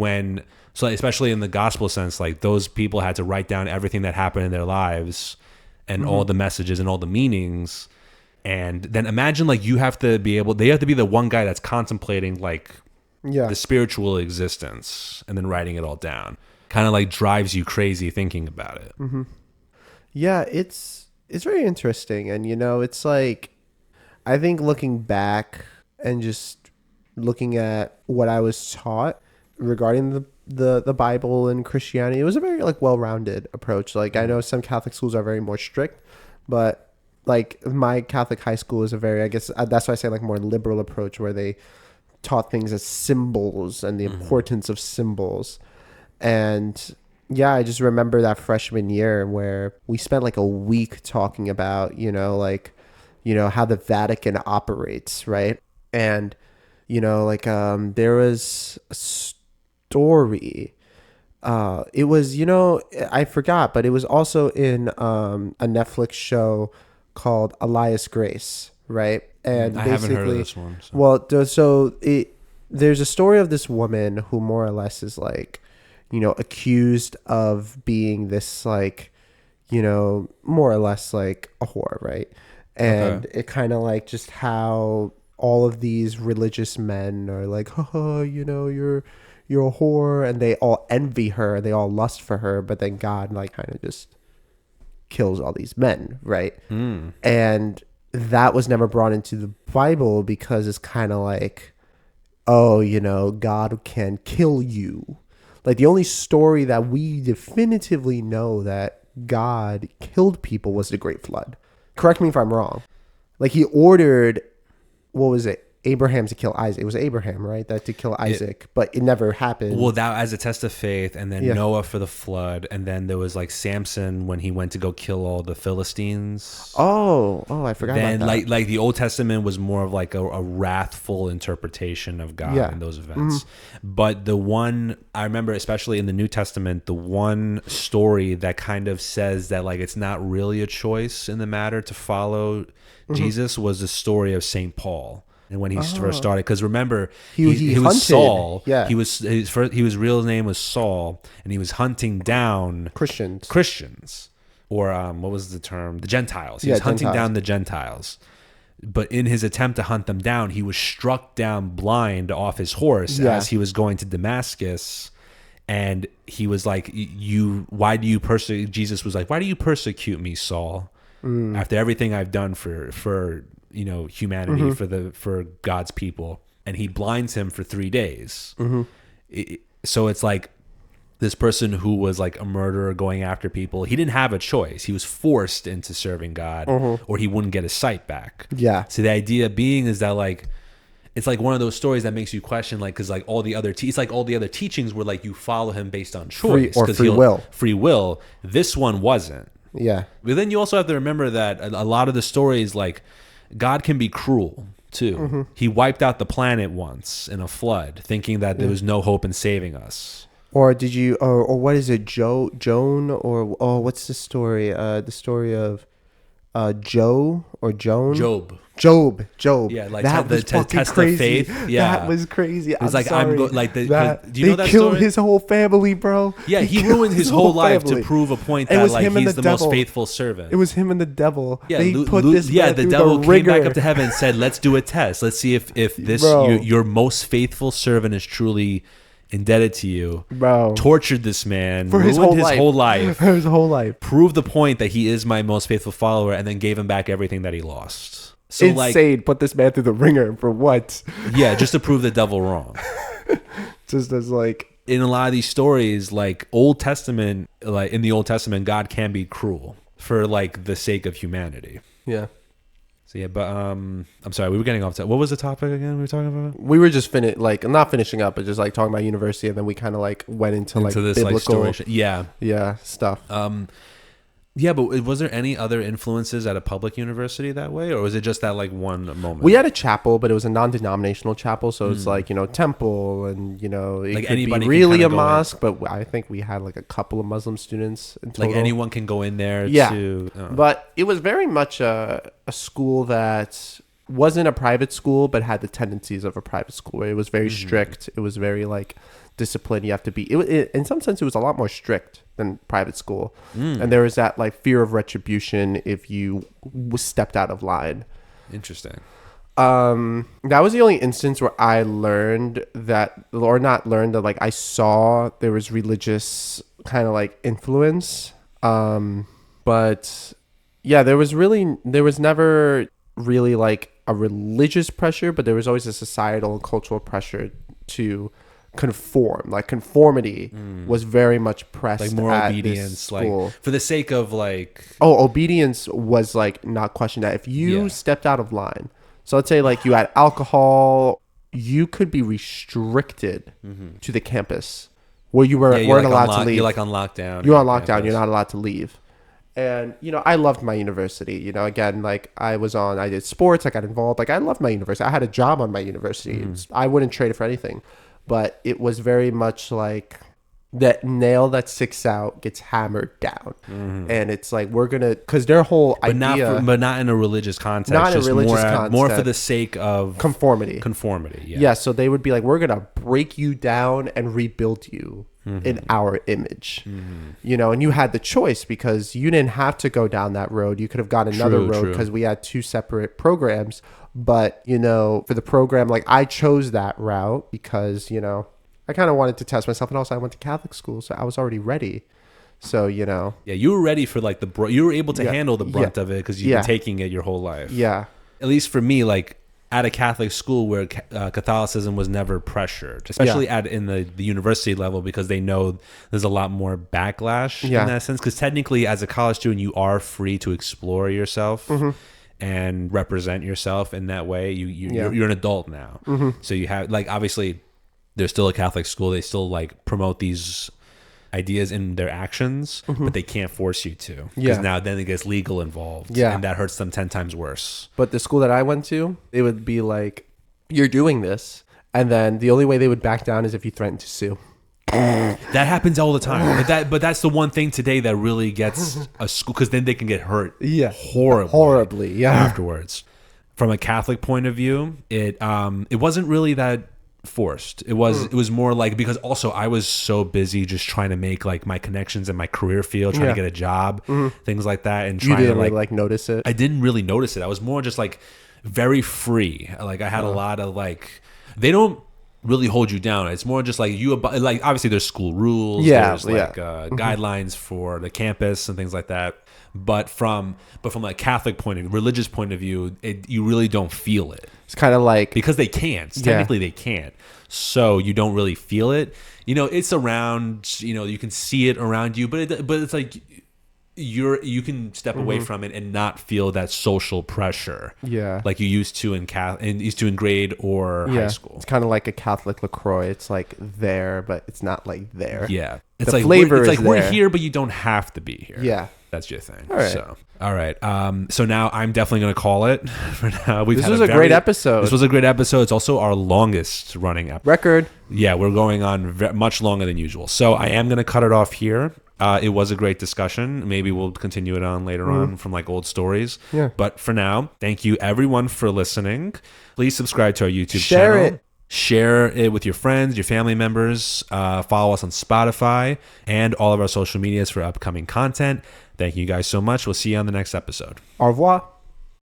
especially in the gospel sense, like those people had to write down everything that happened in their lives and all the messages and all the meanings. And then imagine like they have to be the one guy that's contemplating like Yeah. the spiritual existence and then writing it all down. Kind of like drives you crazy thinking about it. Yeah, it's very interesting, and it's like I think looking back and just looking at what I was taught regarding the Bible and Christianity, it was a very like well-rounded approach. Like I know some Catholic schools are very more strict, but like my Catholic high school is a very, I guess that's why I say like more liberal approach where they taught things as symbols and the importance of symbols. And yeah, I just remember that freshman year where we spent like a week talking about, how the Vatican operates, right? And, Like there was a story. It was, I forgot, but it was also in a Netflix show called Elias Grace, right? And I haven't heard of basically, this one. So. well, there's a story of this woman who more or less is like, accused of being this like, more or less like a whore, right? And Okay. it kind of like just how all of these religious men are like, haha, you're a whore, and they all envy her, they all lust for her, but then God like kind of just kills all these men, right? Hmm. And that was never brought into the Bible because it's kind of like, oh, God can kill you. Like the only story that we definitively know that God killed people was the Great Flood. Correct me if I'm wrong. Like he ordered, what was it? Abraham to kill Isaac. It was Abraham, right? That to kill Isaac, but it never happened. Well, that as a test of faith, and then Yeah. Noah for the flood, and then there was like Samson when he went to go kill all the Philistines. Oh, I forgot Then about that. like the Old Testament was more of like a wrathful interpretation of God Yeah. in those events. But the one I remember, especially in the New Testament, the one story that kind of says that like it's not really a choice in the matter to follow Jesus was the story of Saint Paul. And when he first started, because remember He was hunted. Saul. Yeah. He was his real name was Saul, and he was hunting down Christians, or what was the term? The Gentiles. He was hunting Gentiles. down the Gentiles. But in his attempt to hunt them down, he was struck down blind off his horse as he was going to Damascus. And he was like, why do you persecute? Jesus was like, why do you persecute me, Saul? After everything I've done for humanity, for God's people. And he blinds him for 3 days. So it's like this person who was like a murderer going after people, he didn't have a choice. He was forced into serving God or he wouldn't get his sight back. Yeah. So the idea being is that like, it's like one of those stories that makes you question, like, because like all the other it's like all the other teachings were like you follow him based on choice free will. Free will. This one wasn't. Yeah. But then you also have to remember that a lot of the stories, like God can be cruel too. He wiped out the planet once in a flood, thinking that there was no hope in saving us. Or did you, or what is it, Joan, or what's the story? The story of Joe or Joan? Job. Yeah, like that was fucking test crazy. of faith. Yeah, that was crazy. It's like sorry. do you they know that killed story? his whole family, bro. Yeah, he killed ruined his whole life family. to prove a point It that was like him and he's the the most devil. faithful servant. It was him and the devil. Yeah, they put this man the through devil the came back ringer. up to heaven and said, "Let's do a test. Let's see if this Bro. your most faithful servant is truly indebted to you." Bro. Tortured this man, For ruined his whole life, his whole life. proved the point that he is my most faithful follower, and then gave him back everything that he lost. So Insane. Put this man through the ringer for what? yeah, just to prove the devil wrong. Just as like. In a lot of these stories, like Old Testament, like in the Old Testament, God can be cruel for like the sake of humanity. Yeah. So yeah, but I'm sorry, we were getting off to what was the topic again we were talking about? We were just not finishing up, but just like talking about university, and then we kind of like went into like this biblical, like story. Yeah. Stuff. Yeah, but was there any other influences at a public university that way, or was it just that like one moment? We had a chapel, but it was a non-denominational chapel, so it's like temple, and it Like could anybody be can really kinda a go in. mosque. But I think we had like a couple of Muslim students in total. Like anyone can go in there. Yeah. To, But it was very much a school that wasn't a private school, but had the tendencies of a private school. Where it was very strict. It was very like disciplined. You have to be. In some sense, it was a lot more strict than private school, and there was that like fear of retribution if you stepped out of line. Interesting. That was the only instance where I learned that, or not learned that, like I saw there was religious kind of like influence. But yeah, there was never really like a religious pressure, but there was always a societal and cultural pressure to conform. Like conformity was very much pressed, Like more at obedience, this school. like for the sake of like. Obedience was like not questioned. That if you Yeah. stepped out of line, so let's say like you had alcohol, you could be restricted to the campus where you weren't You're like allowed to leave. You're like on lockdown. You're on lockdown. You're not allowed to leave. And, I loved my university. Again, like I did sports, I got involved. Like I loved my university. I had a job on my university. I wouldn't trade it for anything. But it was very much like that nail that sticks out gets hammered down. And it's like, we're going to, because their whole idea. But not in a religious context. Not in a religious context. More for the sake of conformity. Yeah. So they would be like, we're going to break you down and rebuild you in our image. And you had the choice because you didn't have to go down that road. You could have gone another road because we had two separate programs. But, for the program, like I chose that route because, I kind of wanted to test myself. And also I went to Catholic school, so I was already ready. So, Yeah, you were ready for like you were able to handle the brunt of it because you've been taking it your whole life. Yeah. At least for me, like at a Catholic school where Catholicism was never pressured, especially in the university level, because they know there's a lot more backlash in that sense. Because technically, as a college student, you are free to explore yourself and represent yourself in that way. You're an adult now, so you have like obviously there's still a Catholic school. They still like promote these ideas in their actions, but they can't force you to because now then it gets legal involved, and that hurts them 10 times worse. But the school that I went to, it would be like, you're doing this, and then the only way they would back down is if you threaten to sue. That happens all the time. But that's the one thing today that really gets a school, because then they can get hurt horribly afterwards. From a Catholic point of view, it wasn't really that forced. It was more like, because also I was so busy just trying to make like my connections in my career field, trying to get a job, things like that, and trying you didn't to really, like notice it. I didn't really notice it. I was more just like very free. Like I had a lot of like, they don't really hold you down. It's more just like like obviously there's school rules, there's like guidelines for the campus and things like that. But from a Catholic religious point of view, you really don't feel it. It's kind of like, because they can't. Technically, they can't. So you don't really feel it. It's around. You can see it around you, but it's like you can step away from it and not feel that social pressure. Yeah, like you used to in grade or high school. It's kind of like a Catholic LaCroix. It's like there, but it's not like there. Yeah, it's the like flavor it's is like there. we're here, but you don't have to be here. Yeah. That's your thing. All right. All right. So now I'm definitely going to call it for now. This was a great episode. This was a great episode. It's also our longest running episode. Record. Yeah, we're going on much longer than usual. So I am going to cut it off here. It was a great discussion. Maybe we'll continue it on later on from like old stories. Yeah. But for now, thank you everyone for listening. Please subscribe to our YouTube channel. Share it with your friends, your family members. Follow us on Spotify and all of our social medias for upcoming content. Thank you guys so much. We'll see you on the next episode. Au revoir.